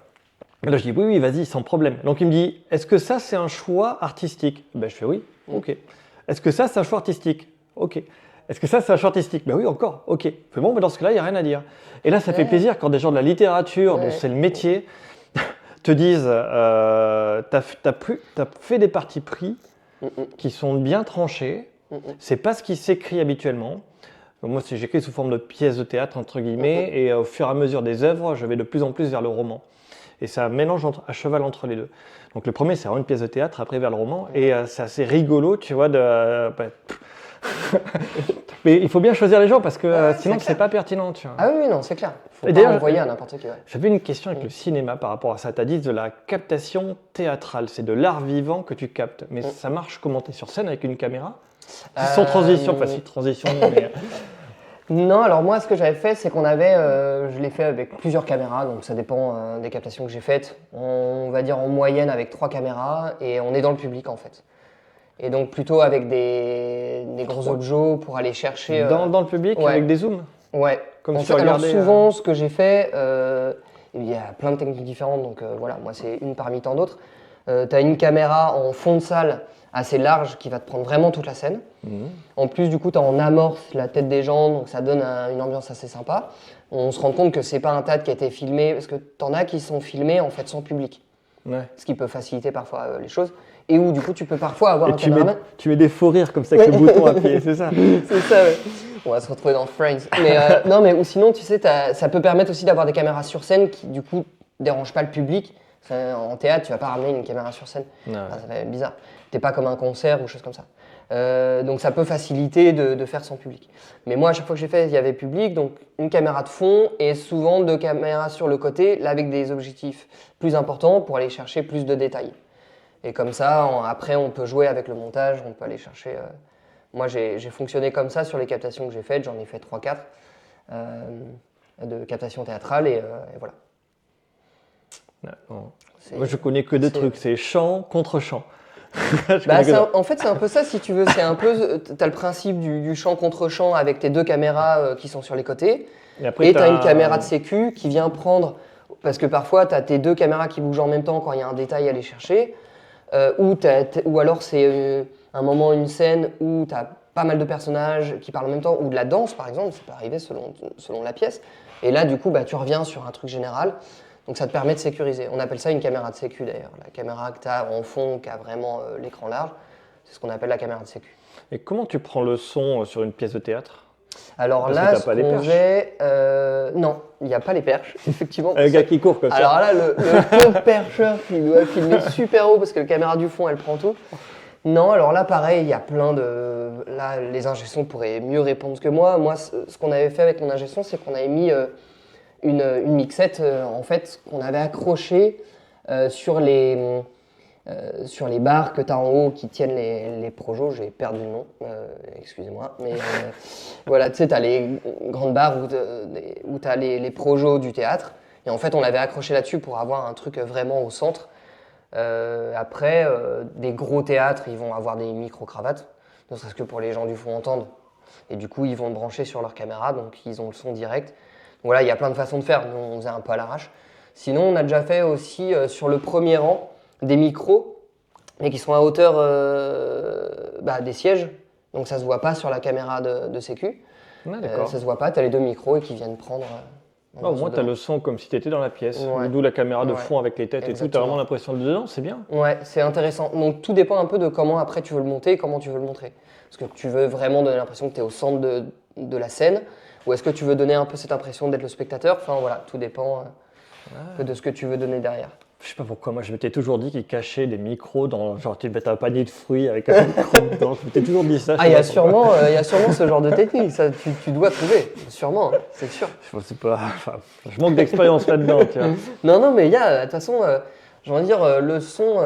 Et là, je dis, oui, vas-y, sans problème. Donc, il me dit, est-ce que ça, c'est un choix artistique? Ben, je fais oui, OK. Est-ce que ça, c'est un choix artistique? OK. Est-ce que ça, c'est un choix artistique? Ben oui, encore, OK. Fait bon, mais dans ce cas-là, il n'y a rien à dire. Et là, ça fait plaisir quand des gens de la littérature, dont c'est le métier, te disent, t'as fait des partis pris qui sont bien tranchés, c'est pas ce qui s'écrit habituellement. Moi, j'écris sous forme de pièces de théâtre, entre guillemets, et au fur et à mesure des œuvres, je vais de plus en plus vers le roman. Et c'est un mélange à cheval entre les deux. Donc le premier, c'est vraiment une pièce de théâtre, après vers le roman, et c'est assez rigolo, tu vois, mais il faut bien choisir les gens, parce que sinon, c'est pas pertinent, tu vois. Ah oui, non, c'est clair. Faut Et pas d'ailleurs, envoyer à n'importe qui. Ouais. J'avais une question avec le cinéma par rapport à ça. Tu as dit de la captation théâtrale, c'est de l'art vivant que tu captes. Mais ça marche comment? Tu es sur scène avec une caméra? Sans transition, enfin si, transition. Mais... Non, alors moi, ce que j'avais fait, c'est qu'on avait, je l'ai fait avec plusieurs caméras, donc ça dépend des captations que j'ai faites. On va dire en moyenne avec 3 caméras, et on est dans le public en fait. Et donc plutôt avec des gros objets pour aller chercher... Dans le public, ouais. avec des zooms? Ouais. Comme en si tu fait, alors regardais, souvent, ce que j'ai fait, il y a plein de techniques différentes, donc voilà, moi c'est une parmi tant d'autres. Tu as une caméra en fond de salle assez large qui va te prendre vraiment toute la scène. En plus, du coup, tu as en amorce la tête des gens, donc ça donne une ambiance assez sympa. On se rend compte que c'est pas un théâtre qui a été filmé, parce que tu en as qui sont filmés en fait sans public. Ouais. Ce qui peut faciliter parfois les choses. Et où du coup tu peux parfois avoir un caméraman. Tu mets des faux rires comme ça avec le bouton à pied, c'est ça? C'est ça, ouais. On va se retrouver dans Friends. Mais non, mais ou sinon, tu sais, ça peut permettre aussi d'avoir des caméras sur scène qui du coup dérangent pas le public. En théâtre, tu vas pas ramener une caméra sur scène. Ça fait bizarre. T'es pas comme un concert ou chose comme ça. Donc ça peut faciliter de faire sans public. Mais moi, à chaque fois que j'ai fait, il y avait public, donc une caméra de fond et souvent 2 caméras sur le côté, là avec des objectifs plus importants pour aller chercher plus de détails. Et comme ça, après, on peut jouer avec le montage, on peut aller chercher... Moi, j'ai fonctionné comme ça sur les captations que j'ai faites, j'en ai fait 3-4 de captations théâtrales et voilà. Moi, je connais que 2 trucs, c'est chant contre chant. En fait, c'est un peu ça, si tu veux. C'est un peu, t'as le principe du chant contre chant avec tes 2 caméras qui sont sur les côtés. Et t'as une caméra de sécu qui vient prendre, parce que parfois, t'as tes 2 caméras qui bougent en même temps quand il y a un détail à aller chercher. Ou alors c'est un moment, une scène où tu as pas mal de personnages qui parlent en même temps, ou de la danse par exemple, ça peut arriver selon la pièce. Et là, du coup, tu reviens sur un truc général, donc ça te permet de sécuriser. On appelle ça une caméra de sécu d'ailleurs. La caméra que tu as en fond, qui a vraiment l'écran large, c'est ce qu'on appelle la caméra de sécu. Et comment tu prends le son sur une pièce de théâtre? Alors là, ce qu'on faisait, non, il n'y a pas les perches, effectivement. Un gars qui court comme ça. Alors là, le pauvre percheur qui doit filmer super haut parce que la caméra du fond, elle prend tout. Non, alors là, pareil, il y a plein de... Là, les ingé-sons pourraient mieux répondre que moi. Moi, ce qu'on avait fait avec mon ingé-son, c'est qu'on avait mis une mixette, en fait, qu'on avait accrochée sur les barres que tu as en haut qui tiennent les projos. J'ai perdu le nom, excusez-moi. Mais voilà, tu sais, tu as les grandes barres où tu as les projos du théâtre. Et en fait, on l'avait accroché là-dessus pour avoir un truc vraiment au centre. Après, des gros théâtres, ils vont avoir des micro-cravates, ne serait-ce que pour les gens du fond entendre. Et du coup, ils vont le brancher sur leur caméra, donc ils ont le son direct. Donc voilà, il y a plein de façons de faire. Nous, on faisait un peu à l'arrache. Sinon, on a déjà fait aussi sur le premier rang des micros, mais qui sont à hauteur des sièges. Donc ça se voit pas sur la caméra de sécu. Ça se voit pas, tu as les 2 micros et qui viennent prendre... au moins, tu as le son comme si tu étais dans la pièce. D'où la caméra de fond avec les têtes. Exactement. Et tout. Tu as vraiment l'impression de dedans, c'est bien. Ouais, c'est intéressant. Donc tout dépend un peu de comment après tu veux le monter et comment tu veux le montrer. Est-ce que tu veux vraiment donner l'impression que tu es au centre de la scène, ou est-ce que tu veux donner un peu cette impression d'être le spectateur? Enfin voilà, tout dépend de ce que tu veux donner derrière. Je sais pas pourquoi, moi je m'étais toujours dit qu'ils cachaient des micros dans, genre tu mets un panier de fruits avec un micro dedans, je m'étais toujours dit ça. Il y a sûrement ce genre de technique, ça tu dois trouver, sûrement, c'est sûr. Je sais pas, je manque d'expérience là-dedans, tu vois. Non, mais il y a, de toute façon, j'ai envie de dire, le son,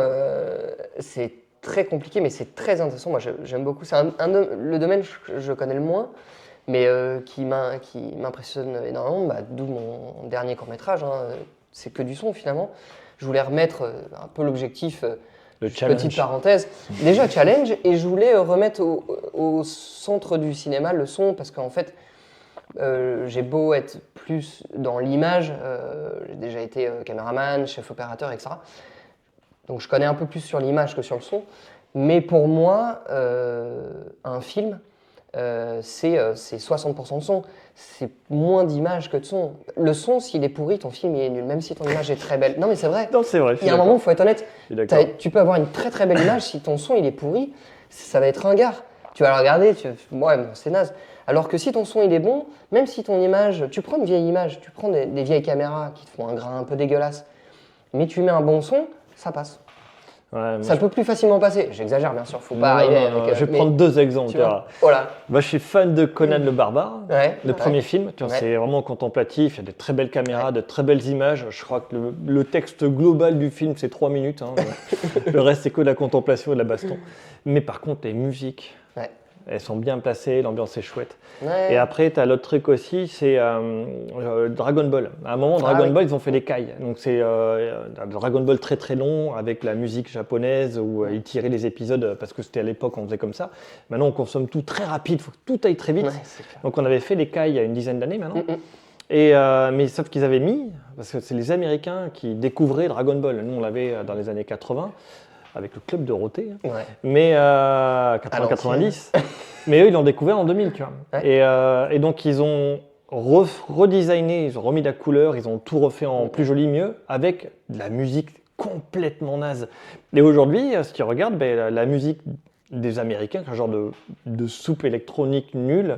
c'est très compliqué, mais c'est très intéressant, moi j'aime beaucoup, c'est le domaine que je connais le moins, mais qui m'impressionne énormément, d'où mon dernier court-métrage, c'est que du son finalement. Je voulais remettre un peu l'objectif, petite parenthèse, déjà challenge, et je voulais remettre au centre du cinéma le son, parce qu'en fait, j'ai beau être plus dans l'image, j'ai déjà été caméraman, chef opérateur, etc. Donc je connais un peu plus sur l'image que sur le son, mais pour moi, un film, c'est 60% de son. C'est moins d'image que de son. Le son, s'il est pourri, ton film il est nul, même si ton image est très belle. Non, mais c'est vrai. Non, c'est vrai. Il y a un moment, il faut être honnête. Tu peux avoir une très très belle image, si ton son il est pourri, ça va être ringard. Tu vas le regarder, ouais, bon, c'est naze. Alors que si ton son il est bon, même si ton image, tu prends une vieille image, tu prends des vieilles caméras qui te font un grain un peu dégueulasse, mais tu mets un bon son, ça passe. Ouais, ça peut plus facilement passer. J'exagère bien sûr, faut pas arriver avec. Je vais prendre 2 exemples. Voilà. Moi, je suis fan de Conan le Barbare, le premier film. Ouais. C'est vraiment contemplatif. Il y a de très belles caméras, de très belles images. Je crois que le texte global du film, c'est 3 minutes. Hein. Le reste, c'est que de la contemplation et de la baston. Mais par contre, les musiques, elles sont bien placées, l'ambiance est chouette. Ouais. Et après, tu as l'autre truc aussi, c'est Dragon Ball. À un moment, Dragon Ball, ils ont fait des kai. Donc, c'est un Dragon Ball très très long avec la musique japonaise où ils tiraient les épisodes parce que c'était à l'époque, on faisait comme ça. Maintenant, on consomme tout très rapide, il faut que tout aille très vite. Donc, on avait fait des kai il y a une dizaine d'années maintenant. Et, mais sauf qu'ils avaient mis, parce que c'est les Américains qui découvraient Dragon Ball. Nous, on l'avait dans les années 80. Avec le club Dorothée, mais 80-90. Mais eux, ils l'ont découvert en 2000, tu vois. Et donc, ils ont redesigné, ils ont remis de la couleur, ils ont tout refait en plus joli, mieux, avec de la musique complètement naze. Et aujourd'hui, si tu regardes, la musique des Américains, un genre de soupe électronique nulle,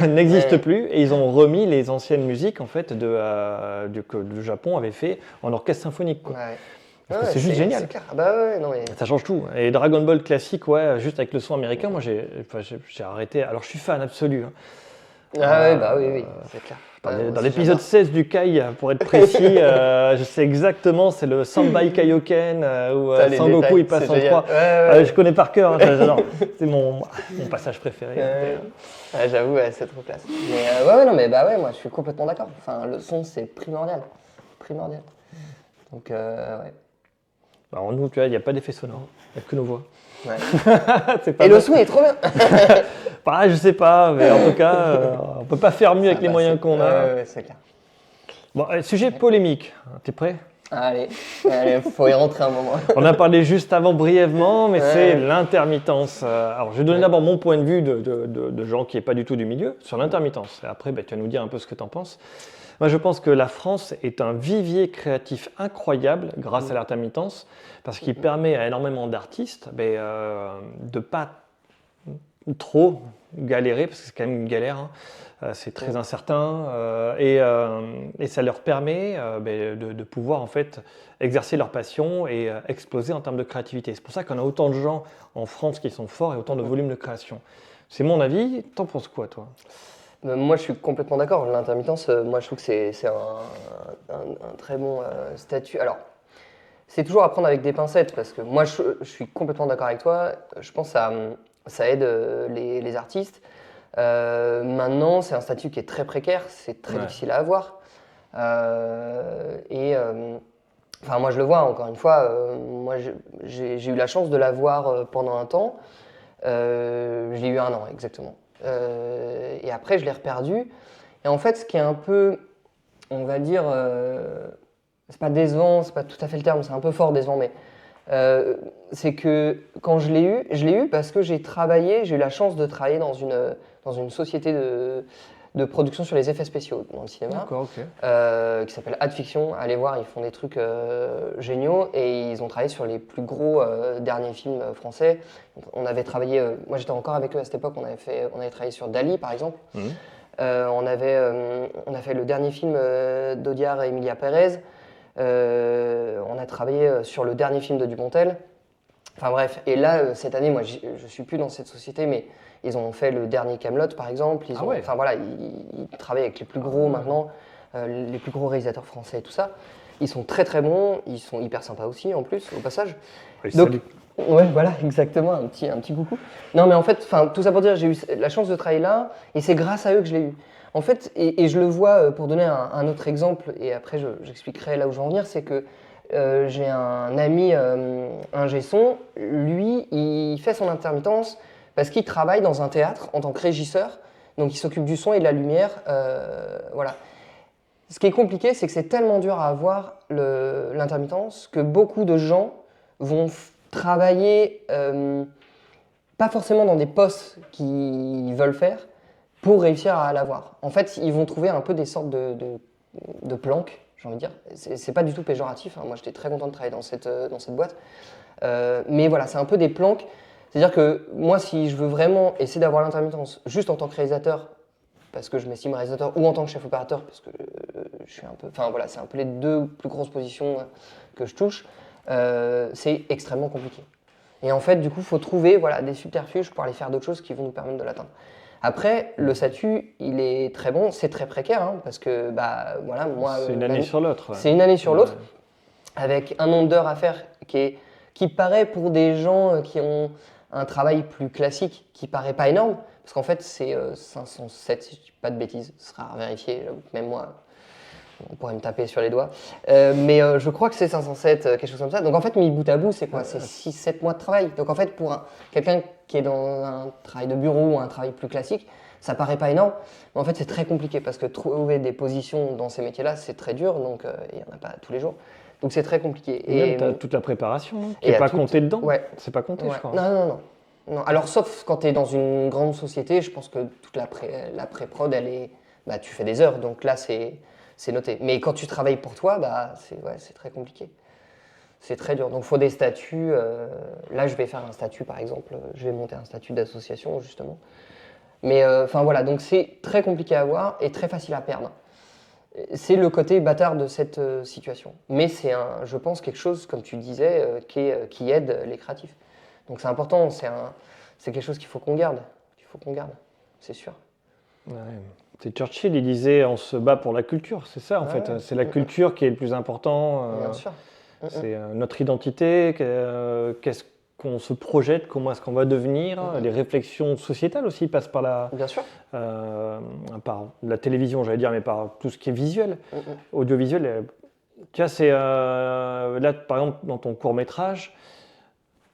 n'existe plus. Et ils ont remis les anciennes musiques, en fait, que le Japon avait fait en orchestre symphonique, quoi. Parce que c'est juste génial. C'est clair. Bah ouais, non, Ça change tout. Et Dragon Ball classique, juste avec le son américain, moi j'ai arrêté. Alors je suis fan absolu. Hein. Oui, c'est clair. Dans l'épisode 16 du Kai, pour être précis, je sais exactement, c'est le Sanbai Kaioken où Sangoku il passe en 3. Je connais par cœur, hein, j'adore. C'est mon passage préféré. J'avoue, c'est trop classe. Mais moi je suis complètement d'accord. Enfin, le son c'est primordial. Donc Alors nous, tu vois, il n'y a pas d'effet sonore, il n'y a que nos voix. Et le son est trop bien. Je sais pas, mais en tout cas, on peut pas faire mieux avec les moyens qu'on a. C'est clair. Bon, sujet polémique, t'es prêt ? Allez, faut y rentrer un moment. On a parlé juste avant brièvement, mais c'est l'intermittence. Alors, je vais donner d'abord mon point de vue de gens qui n'est pas du tout du milieu sur l'intermittence. Et après, tu vas nous dire un peu ce que tu en penses. Moi, je pense que la France est un vivier créatif incroyable grâce à l'intermittence, parce qu'il permet à énormément d'artistes de ne pas trop galérer, parce que c'est quand même une galère, hein. C'est très incertain, et ça leur permet de pouvoir en fait exercer leur passion et exploser en termes de créativité. C'est pour ça qu'on a autant de gens en France qui sont forts et autant de volume de création. C'est mon avis, t'en penses quoi toi ? Moi, je suis complètement d'accord. L'intermittence, moi, je trouve que c'est un très bon statut. Alors, c'est toujours à prendre avec des pincettes, parce que moi, je suis complètement d'accord avec toi. Je pense que ça aide les artistes. Maintenant, c'est un statut qui est très précaire, c'est très difficile à avoir. Moi, je le vois, encore une fois, moi, j'ai eu la chance de l'avoir pendant un temps. Je l'ai eu 1 an, exactement. Et après, je l'ai reperdu. Et en fait, ce qui est un peu, on va dire, c'est pas décevant, c'est pas tout à fait le terme, c'est un peu fort décevant, mais c'est que quand je l'ai eu parce que j'ai eu la chance de travailler dans une société de production sur les effets spéciaux dans le cinéma, qui s'appelle Adfiction. Allez voir, ils font des trucs géniaux et ils ont travaillé sur les plus gros derniers films français. On avait travaillé, moi j'étais encore avec eux à cette époque, on avait travaillé sur Dali par exemple. On a fait le dernier film d'Audiard et Emilia Pérez. On a travaillé sur le dernier film de Dupontel. Enfin bref, et là, cette année, moi, je suis plus dans cette société, mais ils ont fait le dernier Kaamelott, par exemple. Ils travaillent avec les plus gros maintenant, les plus gros réalisateurs français et tout ça. Ils sont très très bons, ils sont hyper sympas aussi, en plus, au passage. Salut. Ouais, voilà, exactement, un petit coucou. Non, mais en fait, tout ça pour dire, j'ai eu la chance de travailler là, et c'est grâce à eux que je l'ai eu. En fait, et je le vois, pour donner un autre exemple, et après j'expliquerai là où je veux en venir, c'est que j'ai un ami ingé son, lui, il fait son intermittence parce qu'il travaille dans un théâtre en tant que régisseur, donc il s'occupe du son et de la lumière, voilà. Ce qui est compliqué, c'est que c'est tellement dur à avoir l'intermittence que beaucoup de gens vont travailler pas forcément dans des postes qu'ils veulent faire pour réussir à l'avoir. En fait, ils vont trouver un peu des sortes de planques, j'ai envie de dire. C'est pas du tout péjoratif, hein. Moi, j'étais très content de travailler dans cette boîte. Mais voilà, c'est un peu des planques. C'est-à-dire que moi, si je veux vraiment essayer d'avoir l'intermittence juste en tant que réalisateur, parce que je m'estime réalisateur, ou en tant que chef opérateur, parce que je suis un peu... Enfin voilà, c'est un peu les deux plus grosses positions que je touche. C'est extrêmement compliqué. Et en fait, du coup, il faut trouver des subterfuges pour aller faire d'autres choses qui vont nous permettre de l'atteindre. Après, le statut, il est très bon, c'est très précaire, hein, parce que moi... C'est une année sur l'autre. C'est une année sur l'autre, avec un nombre d'heures à faire qui paraît pour des gens qui ont un travail plus classique, qui paraît pas énorme, parce qu'en fait, c'est 507, si je dis pas de bêtises, ce sera à vérifier, même moi, on pourrait me taper sur les doigts. Mais je crois que c'est 507, quelque chose comme ça. Donc en fait, mis bout à bout, c'est quoi? C'est 6-7 mois de travail. Donc en fait, pour quelqu'un qui est dans un travail de bureau ou un travail plus classique, ça paraît pas énorme. Mais en fait, c'est très compliqué parce que trouver des positions dans ces métiers-là, c'est très dur. Donc il n'y en a pas tous les jours. Donc c'est très compliqué. Et même, tu as toute la préparation qui n'est pas comptée dedans. Ouais. C'est pas compté, je crois. Non. Alors, sauf quand tu es dans une grande société, je pense que toute la pré-prod, elle est. Tu fais des heures, donc là, c'est noté. Mais quand tu travailles pour toi, c'est très compliqué. C'est très dur. Donc, il faut des statuts. Là, je vais faire un statut, par exemple. Je vais monter un statut d'association, justement. Mais, donc c'est très compliqué à avoir et très facile à perdre. C'est le côté bâtard de cette situation. Mais c'est, je pense, quelque chose, comme tu disais, qui aide les créatifs. Donc c'est important, c'est quelque chose qu'il faut qu'on garde. C'est sûr. Ouais. C'est Churchill, il disait on se bat pour la culture, c'est ça en fait. C'est la culture qui est le plus important. Bien sûr. C'est notre identité, qu'est-ce qu'on se projette, comment est-ce qu'on va devenir. Les réflexions sociétales aussi passent par Bien sûr. Par la télévision, j'allais dire, mais par tout ce qui est visuel, audiovisuel. Tu vois, c'est là, par exemple, dans ton court-métrage,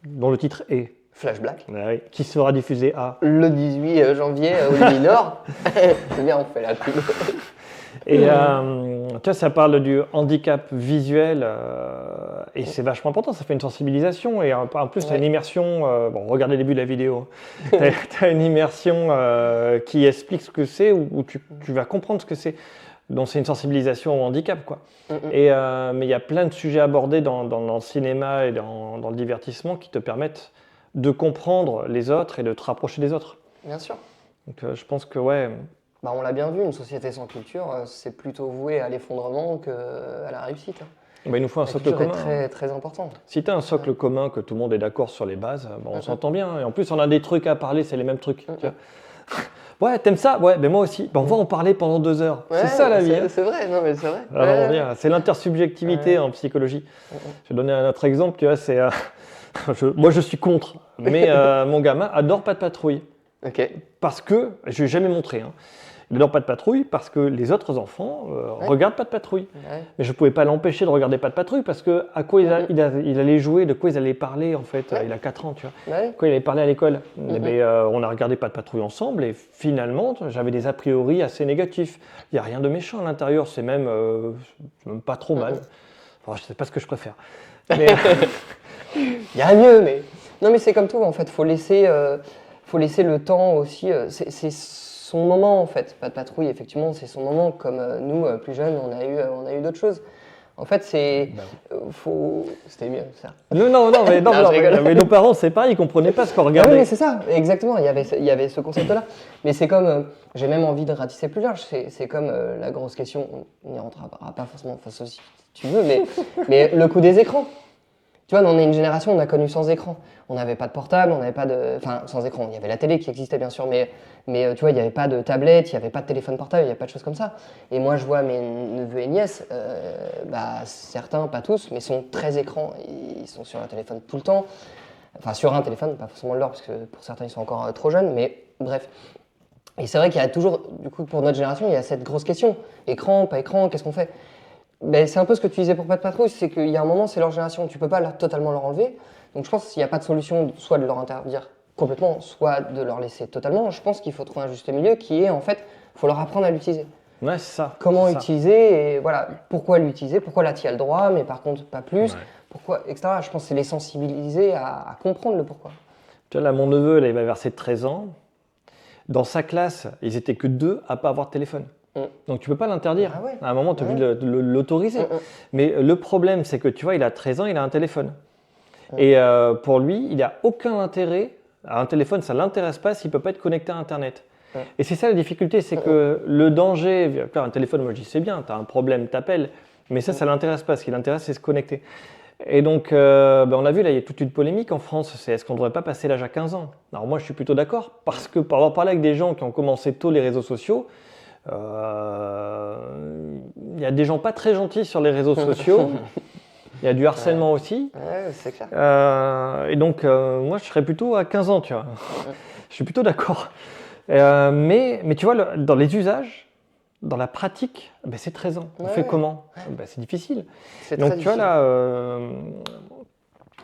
dont le titre est Flash Black, qui sera diffusé le 18 janvier au Luminor. C'est bien, on fait la pub. Et tu vois, ça parle du handicap visuel et c'est vachement important, ça fait une sensibilisation et en plus, tu as une immersion, regardez le début de la vidéo, tu as une immersion qui explique ce que c'est, où tu vas comprendre ce que c'est. Donc c'est une sensibilisation au handicap, quoi. Mais il y a plein de sujets abordés dans le cinéma et dans le divertissement qui te permettent de comprendre les autres et de te rapprocher des autres. Bien sûr. Donc je pense que on l'a bien vu, une société sans culture, c'est plutôt voué à l'effondrement qu'à la réussite. Il nous faut un socle commun. La culture est très, très important. Si tu as un socle commun, que tout le monde est d'accord sur les bases, on s'entend bien. Et en plus, on a des trucs à parler, c'est les mêmes trucs. Ouais, t'aimes ça? Ouais, mais moi aussi. On va en parler pendant 2 heures. C'est ça la vie. C'est vrai, non mais c'est vrai. Alors, c'est l'intersubjectivité en psychologie. Je vais donner un autre exemple, tu vois, c'est... moi, je suis contre, mais mon gamin adore Pas de Patrouille. Parce que, je ne l'ai jamais montré, il adore Pas de Patrouille parce que les autres enfants regardent Pas de Patrouille. Mais je ne pouvais pas l'empêcher de regarder Pas de Patrouille parce que à quoi il allait jouer, de quoi ils allaient parler en fait. Il a 4 ans, tu vois. Quoi il allait parler à l'école. On a regardé Pas de Patrouille ensemble et finalement, j'avais des a priori assez négatifs. Il n'y a rien de méchant à l'intérieur, c'est même pas trop mal. Enfin, je ne sais pas ce que je préfère. Mais... il y a mieux, mais... Non mais c'est comme tout, en fait, faut laisser le temps aussi. C'est son moment en fait. Pas de Patrouille, effectivement, c'est son moment. Comme nous, plus jeunes, on a eu d'autres choses. En fait, c'était mieux ça. Non, mais nos parents, c'est pareil, ils comprenaient pas ce qu'on regardait. Oui, mais c'est ça, exactement. Il y avait ce concept-là. Mais c'est comme, j'ai même envie de ratisser plus large. C'est comme la grosse question. On n'y rentrera pas forcément face aussi, si tu veux, mais le coût des écrans. Tu vois, on est une génération, on a connu sans écran. On n'avait pas de portable, on n'avait pas de... Enfin, sans écran, il y avait la télé qui existait bien sûr, mais tu vois, il n'y avait pas de tablette, il n'y avait pas de téléphone portable, il n'y avait pas de choses comme ça. Et moi, je vois mes neveux et nièces, certains, pas tous, mais sont très écrans. Ils sont sur un téléphone tout le temps. Enfin, sur un téléphone, pas forcément leur, parce que pour certains, ils sont encore trop jeunes, mais bref. Et c'est vrai qu'il y a toujours, du coup, pour notre génération, il y a cette grosse question. Écran, pas écran, qu'est-ce qu'on fait ? C'est un peu ce que tu disais pour Pas de Patrouille, c'est qu'il y a un moment, c'est leur génération, tu peux pas totalement leur enlever. Donc je pense qu'il n'y a pas de solution, soit de leur interdire complètement, soit de leur laisser totalement. Je pense qu'il faut trouver un juste milieu qui est, en fait, il faut leur apprendre à l'utiliser. Ouais, c'est ça. Comment utiliser, et voilà, pourquoi l'utiliser, pourquoi là tu as le droit, mais par contre pas plus, pourquoi, etc. Je pense que c'est les sensibiliser à comprendre le pourquoi. Tu vois, là, mon neveu, là, il va verser 13 ans. Dans sa classe, ils étaient que 2 à pas avoir de téléphone. Donc tu peux pas l'interdire. Ah ouais. À un moment, tu es obligé de l'autoriser. Mm. Mais le problème, c'est que tu vois, il a 13 ans, il a un téléphone. Et pour lui, il n'a aucun intérêt. Un téléphone, ça ne l'intéresse pas s'il ne peut pas être connecté à Internet. Et c'est ça la difficulté, c'est que le danger, un téléphone, moi je dis c'est bien, tu as un problème, t'appelles, mais ça ne l'intéresse pas. Ce qui l'intéresse, c'est se connecter. Et donc, on a vu, là, il y a toute une polémique en France, c'est est-ce qu'on ne devrait pas passer l'âge à 15 ans? Alors moi, je suis plutôt d'accord, parce que pour avoir parlé avec des gens qui ont commencé tôt les réseaux sociaux, il y a des gens pas très gentils sur les réseaux sociaux, il y a du harcèlement aussi. Ouais, c'est clair. Et donc, moi, je serais plutôt à 15 ans, tu vois. Je suis plutôt d'accord. Mais tu vois, dans les usages, dans la pratique, c'est 13 ans. On fait comment? C'est difficile. C'est donc, très tu vois, là,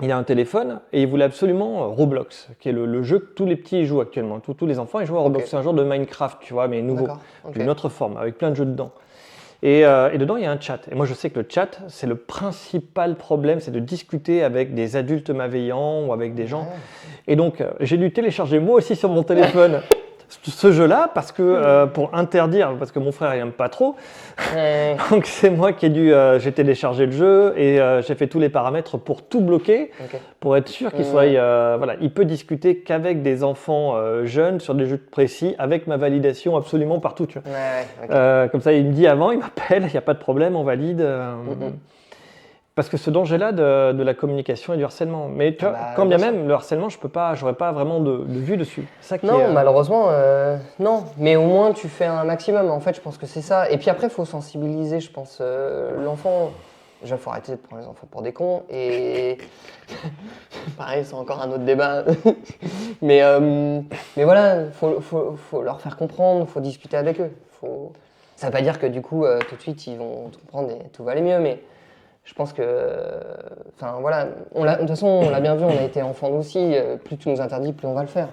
il a un téléphone et il voulait absolument Roblox, qui est le jeu que tous les petits jouent actuellement. Tous les enfants, ils jouent à Roblox. C'est un genre de Minecraft, tu vois, mais nouveau. D'une autre forme, avec plein de jeux dedans. Et dedans, il y a un chat. Et moi, je sais que le chat, c'est le principal problème, c'est de discuter avec des adultes malveillants ou avec des gens. Et donc, j'ai dû télécharger moi aussi sur mon téléphone ce jeu-là, parce que pour interdire, parce que mon frère il n'aime pas trop. Donc, c'est moi qui ai dû, j'ai téléchargé le jeu et j'ai fait tous les paramètres pour tout bloquer, pour être sûr qu'il soit, voilà, il peut discuter qu'avec des enfants jeunes sur des jeux précis, avec ma validation absolument partout. Tu vois. Comme ça, il me dit avant, il m'appelle, il n'y a pas de problème, on valide. Parce que ce danger-là de la communication et du harcèlement. Mais tu vois, quand bien même, le harcèlement, j'aurais pas vraiment de vue dessus. Ça qui non, malheureusement, non. Mais au moins, tu fais un maximum. En fait, je pense que c'est ça. Et puis après, il faut sensibiliser, je pense, l'enfant. Déjà, il faut arrêter de prendre les enfants pour des cons. Et pareil, c'est encore un autre débat. mais voilà, faut leur faire comprendre, il faut discuter avec eux. Ça ne veut pas dire que du coup, tout de suite, ils vont tout comprendre et tout va aller mieux. Mais je pense que, enfin voilà, de toute façon, on l'a bien vu, on a été enfants nous aussi. Plus tu nous interdis, plus on va le faire.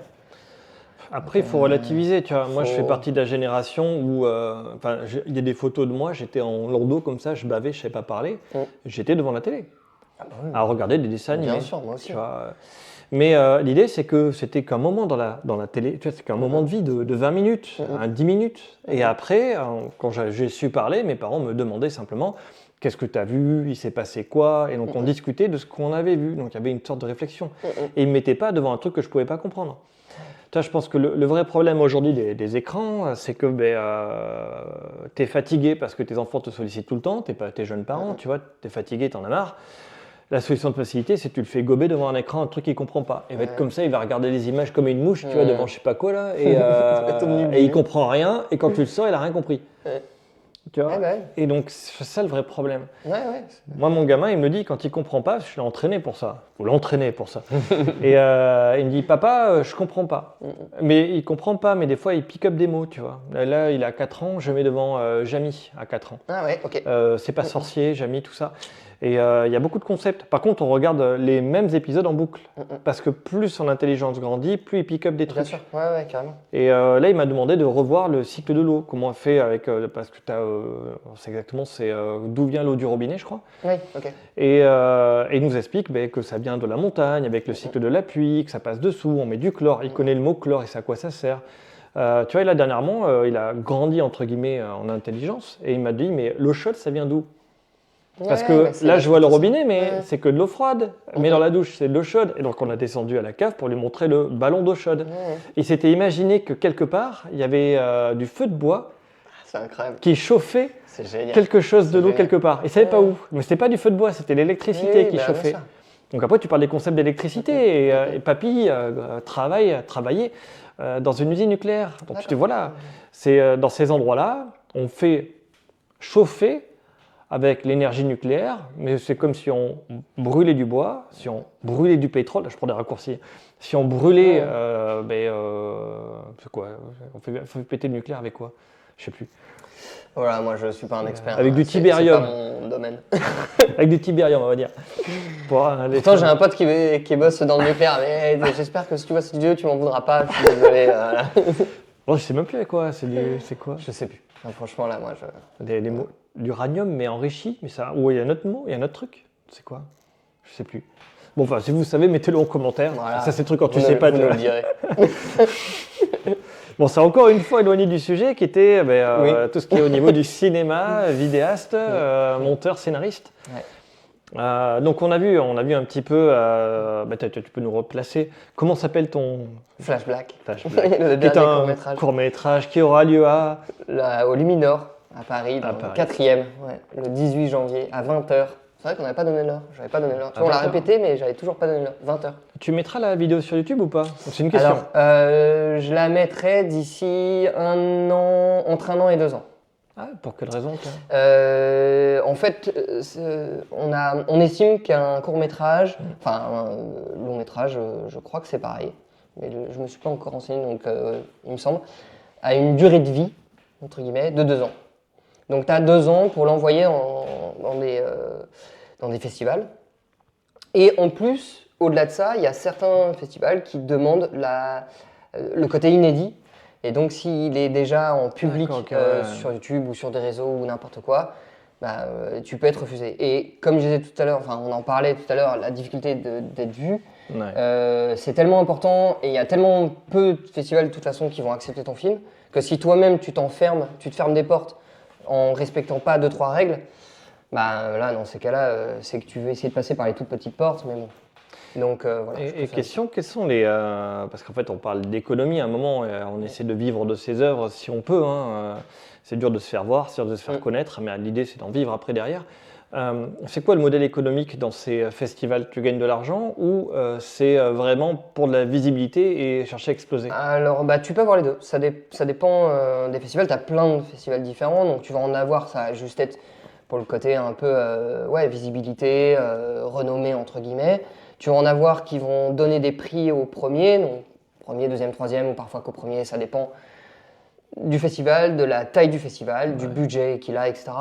Après, il faut relativiser, tu vois. Moi, je fais partie de la génération où, il y a des photos de moi, j'étais en landau comme ça, je bavais, je ne savais pas parler. J'étais devant la télé, à regarder des dessins animés. Bien sûr, moi aussi. Tu vois. Mais l'idée, c'est que c'était qu'un moment dans la télé, tu vois, c'est qu'un moment de vie de 20 minutes, 10 minutes. Et après, quand j'ai su parler, mes parents me demandaient simplement qu'est-ce que tu as vu, il s'est passé quoi, et donc on discutait de ce qu'on avait vu. Donc il y avait une sorte de réflexion. Et ils ne me mettaient pas devant un truc que je ne pouvais pas comprendre. Tu vois, je pense que le vrai problème aujourd'hui des écrans, c'est que tu es fatigué parce que tes enfants te sollicitent tout le temps, tu n'es pas tes jeunes parents, tu vois, tu es fatigué, tu en as marre. La solution de facilité, c'est que tu le fais gober devant un écran, un truc qu'il ne comprend pas. Il va être comme ça, il va regarder les images comme une mouche, tu vois, devant je sais pas quoi là, et il comprend rien, et quand tu le sors, il a rien compris. Tu vois. Et donc, c'est ça le vrai problème. Moi, mon gamin, il me dit, quand il comprend pas, je l'ai entraîné pour ça. Faut l'entraîner pour ça. Et il me dit, papa, je comprends pas. Mais il comprend pas, mais des fois, il pick up des mots, tu vois. Là, il a 4 ans, je mets devant Jamy à 4 ans. C'est pas sorcier, Jamy, tout ça. Et il y a beaucoup de concepts. Par contre, on regarde les mêmes épisodes en boucle. Parce que plus son intelligence grandit, plus il pick up des trucs. Bien sûr, carrément. Et là, il m'a demandé de revoir le cycle de l'eau. Comment on fait avec. Parce que c'est exactement d'où vient l'eau du robinet, je crois. Et il nous explique que ça vient de la montagne, avec le cycle de la pluie, que ça passe dessous, on met du chlore. Il connaît le mot chlore et c'est à quoi ça sert. Tu vois, là, dernièrement, il a grandi, entre guillemets, en intelligence. Et il m'a dit, mais l'eau chaude, ça vient d'où? Parce que là, je vois le robinet, mais c'est que de l'eau froide. Mais dans la douche, c'est de l'eau chaude. Et donc, on a descendu à la cave pour lui montrer le ballon d'eau chaude. Il s'était imaginé que quelque part, il y avait du feu de bois qui chauffait quelque chose de l'eau quelque part. Il ne savait pas où. Mais ce n'était pas du feu de bois, c'était l'électricité qui chauffait. Donc après, tu parles des concepts d'électricité. Et papy travaillait dans une usine nucléaire. Donc tu te dis, voilà, c'est dans ces endroits-là, on fait chauffer avec l'énergie nucléaire, mais c'est comme si on brûlait du bois, si on brûlait du pétrole, là je prends des raccourcis, si on brûlait, c'est quoi, on fait péter le nucléaire avec quoi? Je sais plus. Voilà, moi je suis pas un expert. Avec du tibérium. C'est pas mon domaine. Avec du tibérium, on va dire. Pourtant, j'ai un pote qui bosse dans le nucléaire, mais j'espère que si tu vois cette vidéo, tu m'en voudras pas, je suis désolé. Bon, je sais même plus avec quoi, c'est quoi? Je sais plus. Enfin, franchement, là, moi des mots. L'uranium mais enrichi, mais ça. Ou il y a un autre mot, il y a un autre truc. C'est quoi? Je sais plus. Bon, enfin, si vous savez, mettez-le en commentaire. Voilà. Ça, c'est le truc quand tu sais pas. Vous nous le direz. Bon, c'est encore une fois éloigné du sujet qui était tout ce qui est au niveau du cinéma, vidéaste, monteur, scénariste. Ouais. Donc on a vu un petit peu, tu peux nous replacer, comment s'appelle ton Flash Black. Flash Black, Le qui est dernier un court-métrage. court-métrage qui aura lieu Au Luminor, à Paris, dans Paris. le 4e, le 18 janvier, à 20h. C'est vrai qu'on n'avait pas donné l'heure, j'avais pas donné l'heure. Tu vois, on l'a répété, mais j'avais toujours pas donné l'heure, 20h. Tu mettras la vidéo sur YouTube ou pas? C'est une question. Alors, je la mettrai d'ici entre 1 an et 2 ans. Ah, pour quelle raison toi? En fait, on estime qu'un court-métrage, enfin un long-métrage, je crois que c'est pareil, mais je me suis pas encore renseigné, donc il me semble, a une durée de vie, entre guillemets, de 2 ans. Donc tu as 2 ans pour l'envoyer dans des festivals. Et en plus, au-delà de ça, il y a certains festivals qui demandent le côté inédit. Et donc, s'il est déjà en public sur YouTube ou sur des réseaux ou n'importe quoi, tu peux être refusé. Et comme je disais tout à l'heure, enfin on en parlait tout à l'heure, la difficulté d'être vu, c'est tellement important et il y a tellement peu de festivals de toute façon qui vont accepter ton film que si toi-même tu te fermes des portes en respectant pas 2-3 règles, là dans ces cas-là, c'est que tu veux essayer de passer par les toutes petites portes, mais bon. Donc, voilà, et question, quels sont les... parce qu'en fait, on parle d'économie à un moment, on essaie de vivre de ses œuvres si on peut. C'est dur de se faire voir, c'est dur de se faire connaître, mais l'idée, c'est d'en vivre après derrière. C'est quoi le modèle économique dans ces festivals? Tu gagnes de l'argent ou c'est vraiment pour de la visibilité et chercher à exploser? Alors, tu peux avoir les deux. Ça dépend des festivals. Tu as plein de festivals différents, donc tu vas en avoir, ça va juste être pour le côté un peu visibilité, renommée, entre guillemets. Tu vas en avoir qui vont donner des prix au premier, donc premier, deuxième, troisième, ou parfois qu'au premier, ça dépend du festival, de la taille du festival, du budget qu'il a, etc.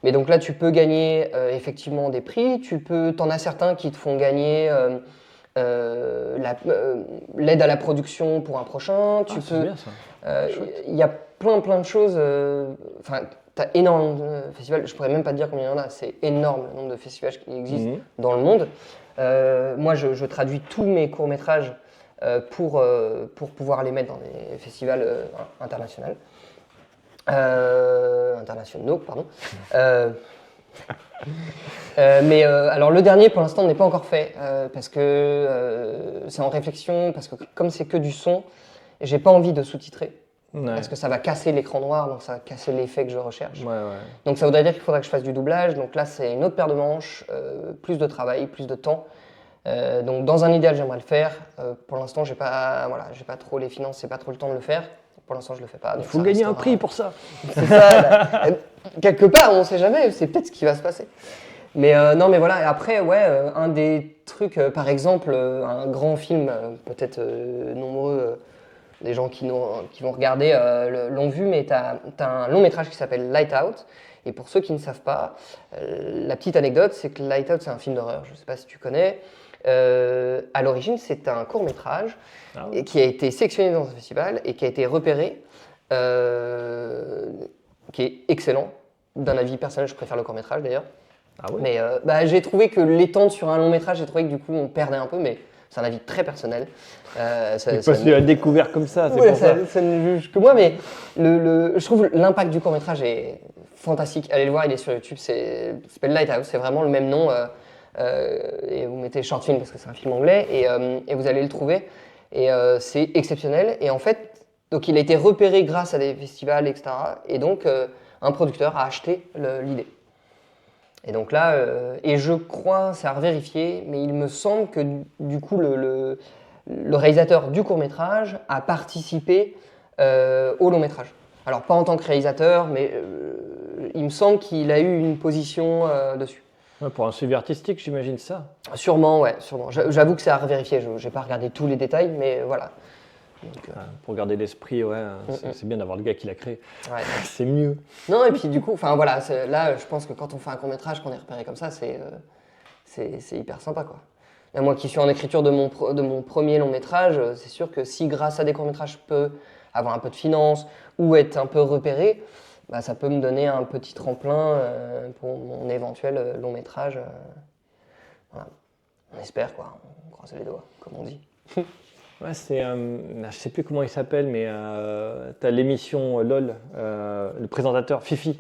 Mais donc là, tu peux gagner effectivement des prix. T'en as certains qui te font gagner l'aide à la production pour un prochain. C'est bien ça. Il y a plein de choses. Enfin, tu as énormément de festivals. Je pourrais même pas te dire combien il y en a. C'est énorme le nombre de festivals qui existent dans le monde. Moi, je traduis tous mes courts-métrages pour pouvoir les mettre dans des festivals internationaux. Pardon. Alors le dernier, pour l'instant, n'est pas encore fait parce que c'est en réflexion, parce que comme c'est que du son, j'ai pas envie de sous-titrer. Parce que ça va casser l'écran noir, donc ça va casser l'effet que je recherche. Donc ça voudrait dire qu'il faudrait que je fasse du doublage. Donc là, c'est une autre paire de manches, plus de travail, plus de temps. Donc dans un idéal, j'aimerais le faire. Pour l'instant, j'ai pas trop les finances, c'est pas trop le temps de le faire. Pour l'instant, je le fais pas. Il faut gagner un prix pour ça. C'est ça. Quelque part, on sait jamais. C'est peut-être ce qui va se passer. Mais non, mais voilà. Et après, un des trucs, par exemple, un grand film, peut-être nombreux des gens qui vont regarder l'ont vu, mais t'as un long métrage qui s'appelle Light Out. Et pour ceux qui ne savent pas, la petite anecdote, c'est que Light Out, c'est un film d'horreur. Je ne sais pas si tu connais. À l'origine, c'est un court-métrage qui a été sélectionné dans un festival et qui a été repéré, qui est excellent. D'un avis personnel, je préfère le court-métrage d'ailleurs. Ah oui. Mais j'ai trouvé que l'étendre sur un long-métrage, j'ai trouvé que du coup, on perdait un peu, mais c'est un avis très personnel. C'est parce que tu l'as découvert comme ça, c'est pour ça. Ça ne juge que moi, mais je trouve l'impact du court-métrage est fantastique. Allez le voir, il est sur YouTube, ça s'appelle Lighthouse, c'est vraiment le même nom. Et vous mettez short film parce que c'est un film anglais et vous allez le trouver. Et c'est exceptionnel. Et en fait, donc il a été repéré grâce à des festivals, etc. Et donc un producteur a acheté l'idée. Et donc là, et je crois, c'est à revérifier, mais il me semble que du coup le réalisateur du court-métrage a participé au long-métrage. Alors pas en tant que réalisateur, mais il me semble qu'il a eu une position dessus. Ouais, pour un suivi artistique, j'imagine ça. Sûrement, ouais, sûrement. J'avoue que c'est à revérifier, je n'ai pas regardé tous les détails, mais voilà. Donc, pour garder l'esprit, c'est bien d'avoir le gars qui l'a créé. Ouais. C'est mieux. Non, et puis du coup, enfin voilà, là, je pense que quand on fait un court-métrage, qu'on est repéré comme ça, c'est hyper sympa, quoi. Et moi qui suis en écriture de mon premier long-métrage, c'est sûr que si grâce à des courts-métrages, je peux avoir un peu de finances ou être un peu repéré, ça peut me donner un petit tremplin pour mon éventuel long-métrage. Voilà. On espère, quoi. On croise les doigts, comme on dit. Ouais, je sais plus comment il s'appelle, mais tu as l'émission LOL, le présentateur Fifi.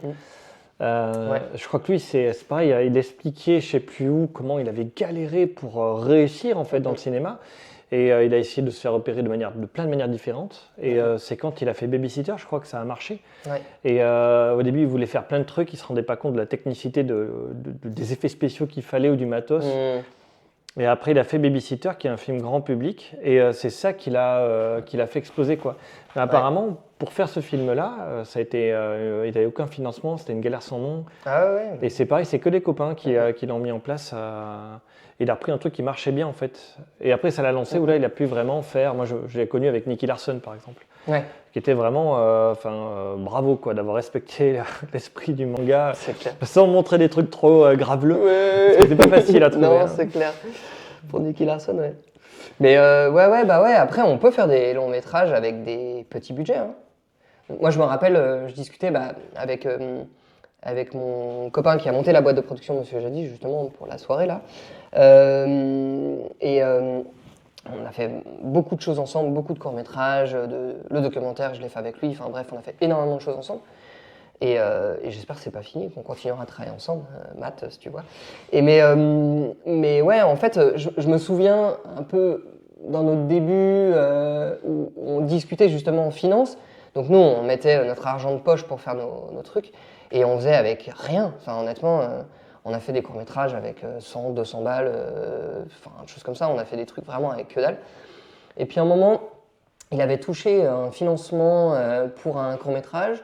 Ouais. Je crois que lui, c'est pareil, il expliquait, je sais plus où, comment il avait galéré pour réussir en fait dans le cinéma. Et il a essayé de se faire repérer de plein de manières différentes. Et c'est quand il a fait Babysitter, je crois que ça a marché. Ouais. Et au début, il voulait faire plein de trucs, il se rendait pas compte de la technicité des effets spéciaux qu'il fallait ou du matos. Et après, il a fait Babysitter, qui est un film grand public, et c'est ça qui l'a fait exploser, quoi. Mais apparemment, pour faire ce film-là, ça a été, il n'avait aucun financement, c'était une galère sans nom. Ah ouais. Et c'est pareil, c'est que des copains qui l'ont mis en place. Il a repris un truc qui marchait bien, en fait. Et après, ça l'a lancé, où là, il a pu vraiment faire. Moi, je l'ai connu avec Nicky Larson, par exemple. Ouais. Qui était vraiment, bravo, quoi, d'avoir respecté l'esprit du manga. C'est clair. Sans montrer des trucs trop graveleux. Ouais. C'était pas facile à trouver. Non, c'est clair. Pour Nicky Larson, ouais. Mais après, on peut faire des longs métrages avec des petits budgets. Hein. Moi, je me rappelle, je discutais avec mon copain qui a monté la boîte de production Monsieur Jadi, justement, pour la soirée, là. On a fait beaucoup de choses ensemble, beaucoup de courts-métrages, le documentaire, je l'ai fait avec lui. Enfin bref, on a fait énormément de choses ensemble. Et j'espère que c'est pas fini, qu'on continuera à travailler ensemble, Matt, si tu vois. Mais ouais, en fait, je me souviens un peu dans notre début où on discutait justement en finance. Donc nous, on mettait notre argent de poche pour faire nos trucs et on faisait avec rien. Enfin, honnêtement, on a fait des courts-métrages avec 100, 200 balles, enfin, des choses comme ça. On a fait des trucs vraiment avec que dalle. Et puis à un moment, il avait touché un financement pour un court-métrage.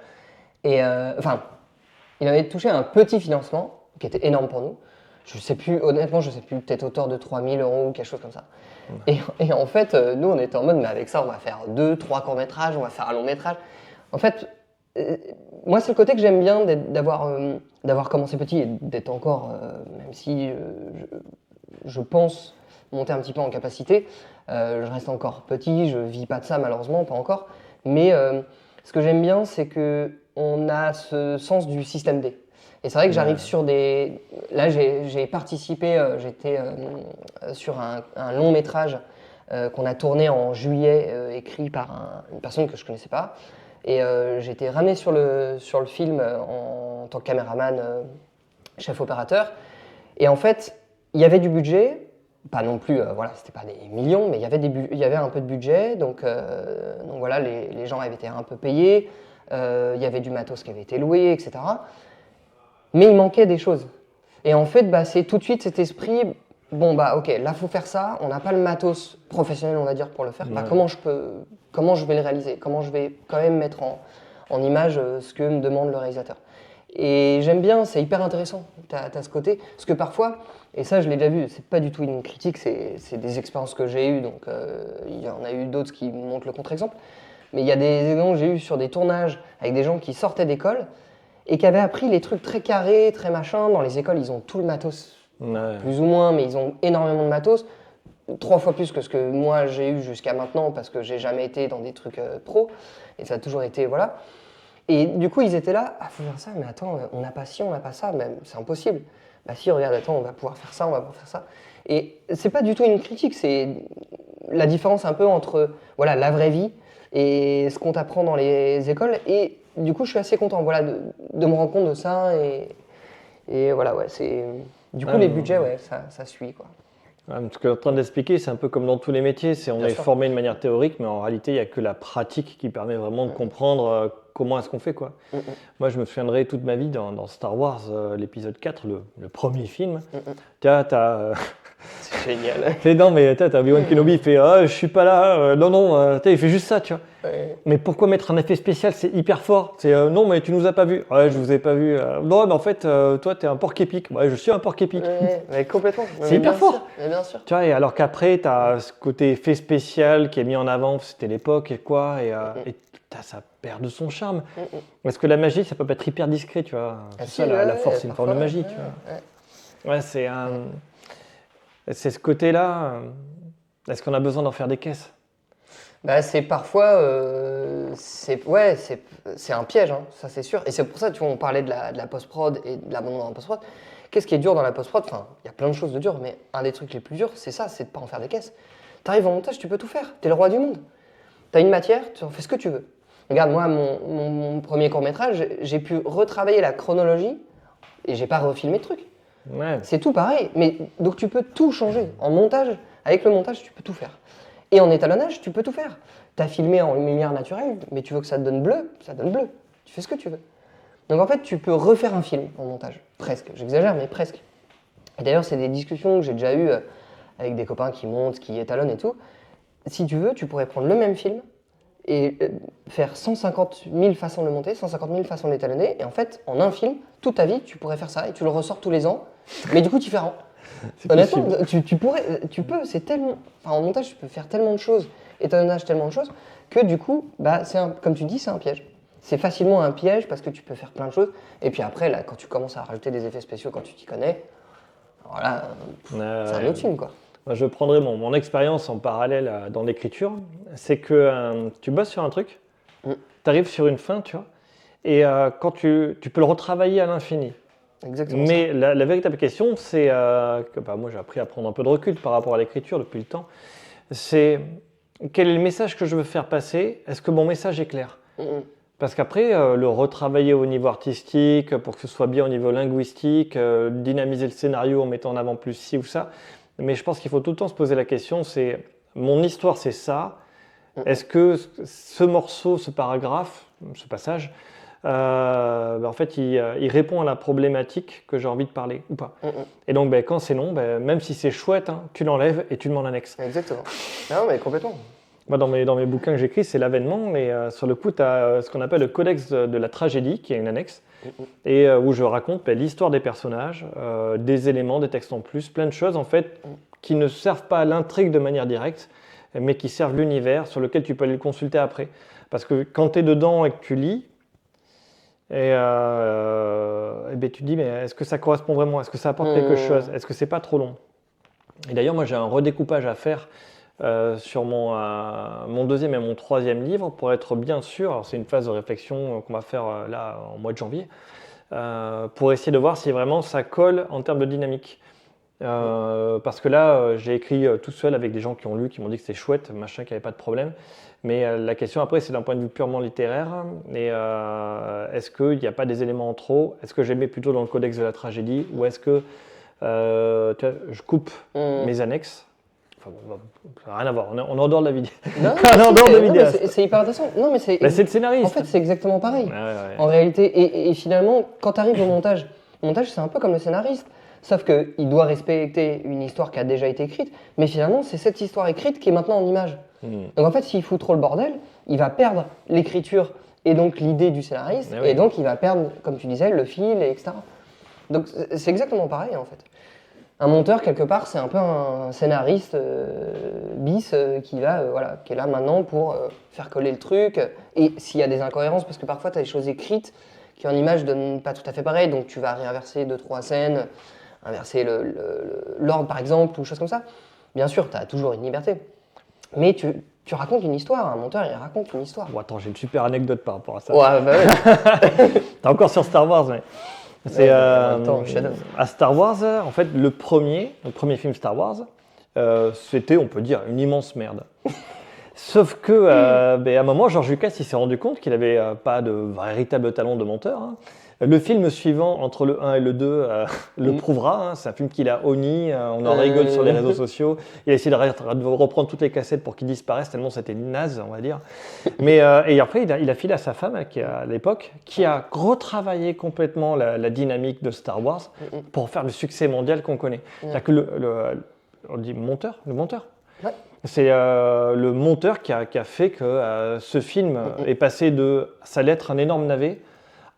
Et il avait touché un petit financement qui était énorme pour nous. Je sais plus, honnêtement, je sais plus, peut-être autour de 3 000 € ou quelque chose comme ça. Et en fait, nous, on était en mode, mais avec ça, on va faire 2, 3 courts-métrages, on va faire un long-métrage. En fait, moi, c'est le côté que j'aime bien d'avoir commencé petit et d'être encore, même si je pense monter un petit peu en capacité, je reste encore petit, je vis pas de ça malheureusement, pas encore. Mais ce que j'aime bien, c'est qu'on a ce sens du système D. Et c'est vrai que j'arrive sur des... Là, j'ai participé, j'étais sur un long métrage qu'on a tourné en juillet, écrit par une personne que je ne connaissais pas. Et j'ai été ramené sur le film en tant que caméraman, chef opérateur. Et en fait, il y avait du budget, pas non plus, voilà, c'était pas des millions, mais il y avait un peu de budget. Donc voilà, les gens avaient été un peu payés, il y avait du matos qui avait été loué, etc. Mais il manquait des choses. Et en fait, c'est tout de suite cet esprit, bon ok, là faut faire ça, on n'a pas le matos professionnel, on va dire, pour le faire. Comment je vais le réaliser? Comment je vais quand même mettre en image ce que me demande le réalisateur? Et j'aime bien, c'est hyper intéressant, t'as ce côté, parce que parfois, et ça je l'ai déjà vu, c'est pas du tout une critique, c'est des expériences que j'ai eues, donc il y en a eu d'autres qui montrent le contre-exemple, mais il y a des exemples que j'ai eu sur des tournages avec des gens qui sortaient d'école, et qui avaient appris les trucs très carrés, très machin. Dans les écoles, ils ont tout le matos, plus ou moins, mais ils ont énormément de matos, 3 fois plus que ce que moi j'ai eu jusqu'à maintenant, parce que j'ai jamais été dans des trucs pro, et ça a toujours été, voilà. Et du coup, ils étaient là, faut faire ça, mais attends, on n'a pas ci, on n'a pas ça, même c'est impossible. Bah si, regarde, attends, on va pouvoir faire ça, on va pouvoir faire ça. Et c'est pas du tout une critique, c'est la différence un peu entre, voilà, la vraie vie et ce qu'on t'apprend dans les écoles. Et du coup, je suis assez content, voilà, de me rendre compte de ça. Et voilà, ouais, c'est... Du coup, les budgets, ouais, ça suit, quoi. Ce que tu es en train d'expliquer, c'est un peu comme dans tous les métiers. On est formé de manière théorique, mais en réalité, il n'y a que la pratique qui permet vraiment de comprendre comment est-ce qu'on fait, quoi. Moi, je me souviendrai toute ma vie dans Star Wars, l'épisode 4, le premier film. C'est génial. Non, mais t'as Obi-Wan Kenobi, il fait je suis pas là, non, il fait juste ça, tu vois. Ouais. Mais pourquoi mettre un effet spécial? C'est hyper fort. C'est non, mais tu nous as pas vu. Ouais, je vous ai pas vu. Non, mais en fait, toi, t'es un porc épic. Ouais, je suis un porc épic. Ouais, mais complètement. C'est hyper fort. Bien sûr. Tu vois, et alors qu'après, t'as ce côté effet spécial qui est mis en avant, c'était l'époque et quoi, et ça perd de son charme. Parce que la magie, ça peut pas être hyper discret, tu vois. C'est ça, la force, c'est une forme de magie, tu vois. Ouais, c'est ce côté-là. Est-ce qu'on a besoin d'en faire des caisses? C'est parfois, c'est un piège, hein, ça c'est sûr. Et c'est pour ça, tu vois, on parlait de la post-prod et de l'abandon dans la post-prod. Qu'est-ce qui est dur dans la post-prod? Enfin, il y a plein de choses de dures, mais un des trucs les plus durs, c'est ça, c'est de pas en faire des caisses. T'arrives en montage, tu peux tout faire. T'es le roi du monde. T'as une matière, tu en fais ce que tu veux. Regarde, moi, mon premier court-métrage, j'ai pu retravailler la chronologie et j'ai pas refilmé de trucs. Ouais. C'est tout pareil. Mais donc tu peux tout changer. En montage, avec le montage, tu peux tout faire. Et en étalonnage, tu peux tout faire. T'as filmé en lumière naturelle, mais tu veux que ça te donne bleu, ça donne bleu. Tu fais ce que tu veux. Donc en fait, tu peux refaire un film en montage. Presque. J'exagère, mais presque. Et d'ailleurs, c'est des discussions que j'ai déjà eues avec des copains qui montent, qui étalonnent et tout. Si tu veux, tu pourrais prendre le même film et faire 150 000 façons de le monter, 150 000 façons de l'étalonner. Et en fait, en un film, toute ta vie, tu pourrais faire ça et tu le ressors tous les ans, mais du coup différent. Honnêtement, tu peux, c'est tellement. Enfin, en montage, tu peux faire tellement de choses, étalonnage, tellement de choses, que du coup, bah, comme tu dis, c'est un piège. C'est facilement un piège parce que tu peux faire plein de choses. Et puis après, là, quand tu commences à rajouter des effets spéciaux, quand tu t'y connais, voilà, c'est un autre film, quoi. Moi, je prendrais mon expérience en parallèle dans l'écriture. C'est que tu bosses sur un truc, tu arrives sur une fin, tu vois, et quand tu peux le retravailler à l'infini. Exactement. Mais la véritable question, c'est que moi j'ai appris à prendre un peu de recul par rapport à l'écriture depuis le temps. C'est quel est le message que je veux faire passer? Est-ce que mon message est clair? Parce qu'après, le retravailler au niveau artistique, pour que ce soit bien au niveau linguistique, dynamiser le scénario en mettant en avant plus ci ou ça. Mais je pense qu'il faut tout le temps se poser la question, c'est mon histoire, c'est ça. Est-ce que ce morceau, ce paragraphe, ce passage, en fait, il répond à la problématique que j'ai envie de parler ou pas. Et donc, quand c'est non, même si c'est chouette, hein, tu l'enlèves et tu demandes un ex. Exactement. Non, mais complètement. Moi, dans mes bouquins que j'écris, c'est l'avènement, mais sur le coup, tu as ce qu'on appelle le codex de la tragédie, qui est une annexe, et où je raconte l'histoire des personnages, des éléments, des textes en plus, plein de choses en fait qui ne servent pas à l'intrigue de manière directe, mais qui servent l'univers sur lequel tu peux aller le consulter après. Parce que quand tu es dedans et que tu lis, et tu te dis, mais est-ce que ça correspond vraiment? Est-ce que ça apporte quelque chose? Est-ce que c'est pas trop long? Et d'ailleurs, moi, j'ai un redécoupage à faire sur mon deuxième et mon troisième livre pour être bien sûr, alors c'est une phase de réflexion qu'on va faire là en mois de janvier, pour essayer de voir si vraiment ça colle en termes de dynamique. Parce que là, j'ai écrit tout seul avec des gens qui ont lu, qui m'ont dit que c'était chouette, machin, qu'il n'y avait pas de problème. Mais la question après, c'est d'un point de vue purement littéraire. Et est-ce qu'il n'y a pas des éléments en trop? Est-ce que je les mets plutôt dans le codex de la tragédie? Ou est-ce que je coupe mes annexes? Enfin, ça n'a rien à voir, on est en dehors de la vidéo. Non, c'est hyper intéressant. Non, mais c'est le scénariste. En fait, c'est exactement pareil. Ouais. En réalité, et finalement, quand tu arrives au montage, c'est un peu comme le scénariste. Sauf qu'il doit respecter une histoire qui a déjà été écrite, mais finalement, c'est cette histoire écrite qui est maintenant en image. Donc en fait, s'il fout trop le bordel, il va perdre l'écriture et donc l'idée du scénariste, et donc il va perdre, comme tu disais, le fil, etc. Donc c'est exactement pareil en fait. Un monteur, quelque part, c'est un peu un scénariste bis qui est là maintenant pour faire coller le truc. Et s'il y a des incohérences, parce que parfois tu as des choses écrites qui en image donnent pas tout à fait pareil, donc tu vas réinverser 2-3 scènes, inverser l'ordre par exemple, ou choses comme ça. Bien sûr, tu as toujours une liberté. Mais tu racontes une histoire, un monteur il raconte une histoire. Bon, attends, j'ai une super anecdote par rapport à ça. Ouais, bah ouais. T'es encore sur Star Wars, mais... C'est à Star Wars, en fait, le premier film Star Wars, c'était, on peut dire, une immense merde. Sauf que, à un moment, George Lucas il s'est rendu compte qu'il n'avait pas de véritable talent de monteur. Hein. Le film suivant, entre le 1 et le 2, le prouvera. Hein. C'est un film qu'il a honni, on en rigole sur les réseaux sociaux. Il a essayé de reprendre toutes les cassettes pour qu'ils disparaissent, tellement c'était naze, on va dire. Mais, et après, il a filé à sa femme, qui à l'époque, qui a retravaillé complètement la dynamique de Star Wars pour faire le succès mondial qu'on connaît. C'est-à-dire que on dit monteur, le monteur. Ouais. C'est le monteur qui a fait que ce film est passé de ça allait être un énorme navet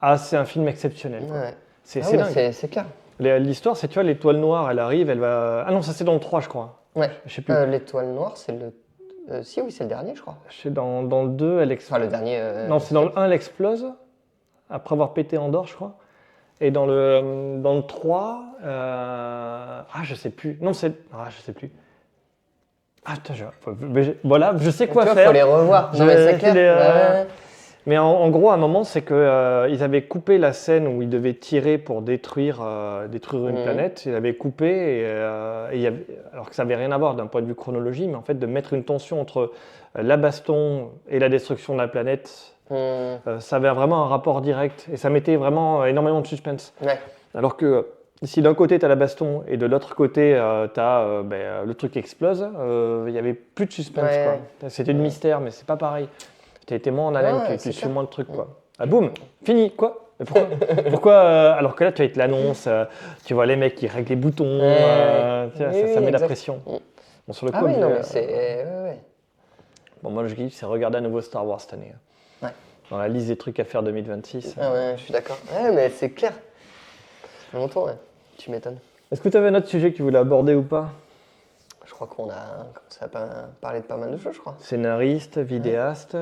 à c'est un film exceptionnel. Ouais. C'est dingue. C'est clair. L'histoire, c'est, tu vois, l'étoile noire, elle arrive, elle va... Ah non, ça c'est dans le 3, je crois. Ouais. Je sais plus. L'étoile noire, c'est le... oui, c'est le dernier, je crois. Je sais, dans le 2, elle explose. Enfin, le dernier... Non, c'est dans le 1, elle explose, après avoir pété Andorre, je crois. Et dans le 3... je sais plus. Non, c'est... je sais plus. Voilà, je sais quoi faire. Il faut les revoir. Non, mais c'est clair. Mais en gros, à un moment, c'est qu'ils avaient coupé la scène où ils devaient tirer pour détruire une planète. Ils avaient coupé, alors que ça n'avait rien à voir d'un point de vue chronologie, mais en fait, de mettre une tension entre la baston et la destruction de la planète, ça avait vraiment un rapport direct. Et ça mettait vraiment énormément de suspense. Ouais. Alors que si d'un côté, tu as la baston et de l'autre côté, tu as le truc qui explose, il n'y avait plus de suspense. Ouais. Quoi. C'était du mystère, mais c'est pas pareil. Tu été moins en haleine, tu suis moins le truc. Quoi. Ah boum, fini, quoi. Mais pourquoi alors que là, tu vas te l'annonce, tu vois les mecs qui règlent les boutons, ça met la pression. Bon, sur le coup, oui, non, mais c'est... Ouais. Bon, moi, je kiffe, c'est regarder un nouveau Star Wars cette année. Ouais. Dans la liste des trucs à faire 2026. Ah ouais, je suis d'accord. Ouais, mais c'est clair. Ça fait longtemps, ouais. Tu m'étonnes. Est-ce que tu avais un autre sujet que tu voulais aborder ou pas? Je crois qu'on a commencé à parler de pas mal de choses, je crois. Scénariste, vidéaste,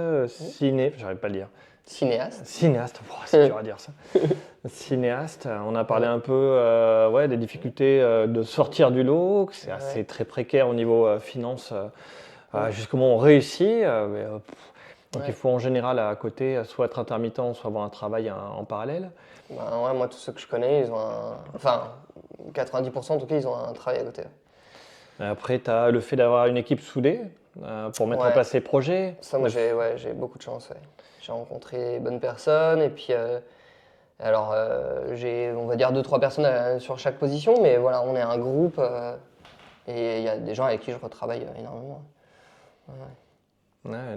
j'arrive pas à le dire. Cinéaste. Cinéaste, c'est dur à dire ça. Cinéaste, on a parlé un peu des difficultés de sortir du lot, que c'est assez très précaire au niveau finance, jusqu'à comment on réussit. Donc il faut en général à côté soit être intermittent, soit avoir un travail en parallèle. Moi tous ceux que je connais, ils ont enfin 90% en tout cas, ils ont un travail à côté. Après, tu as le fait d'avoir une équipe soudée pour mettre en place les projets. Ça, moi, j'ai beaucoup de chance. Ouais. J'ai rencontré les bonnes personnes et puis, j'ai, on va dire, 2-3 personnes sur chaque position, mais voilà, on est un groupe et il y a des gens avec qui je retravaille énormément.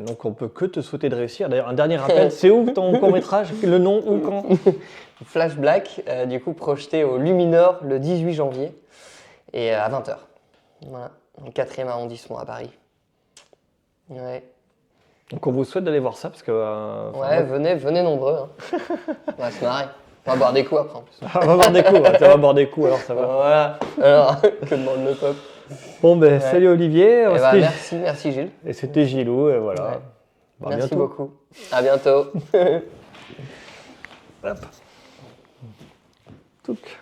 Donc, on peut que te souhaiter de réussir. D'ailleurs, un dernier rappel, c'est où ton court-métrage? Le nom, où, quand? Flash Black, du coup, projeté au Luminor le 18 janvier et à 20h. Voilà, dans le 4e arrondissement à Paris. Ouais. Donc on vous souhaite d'aller voir ça parce que. Venez nombreux. Hein. On va se marrer. On va boire des coups après en plus. On va boire des coups, tu vas boire des coups alors ça va. Voilà, alors que demande le peuple. Bon salut Olivier. Merci Gilles. Et c'était Gilou et voilà. Ouais. Merci beaucoup. À bientôt. Hop. Touc.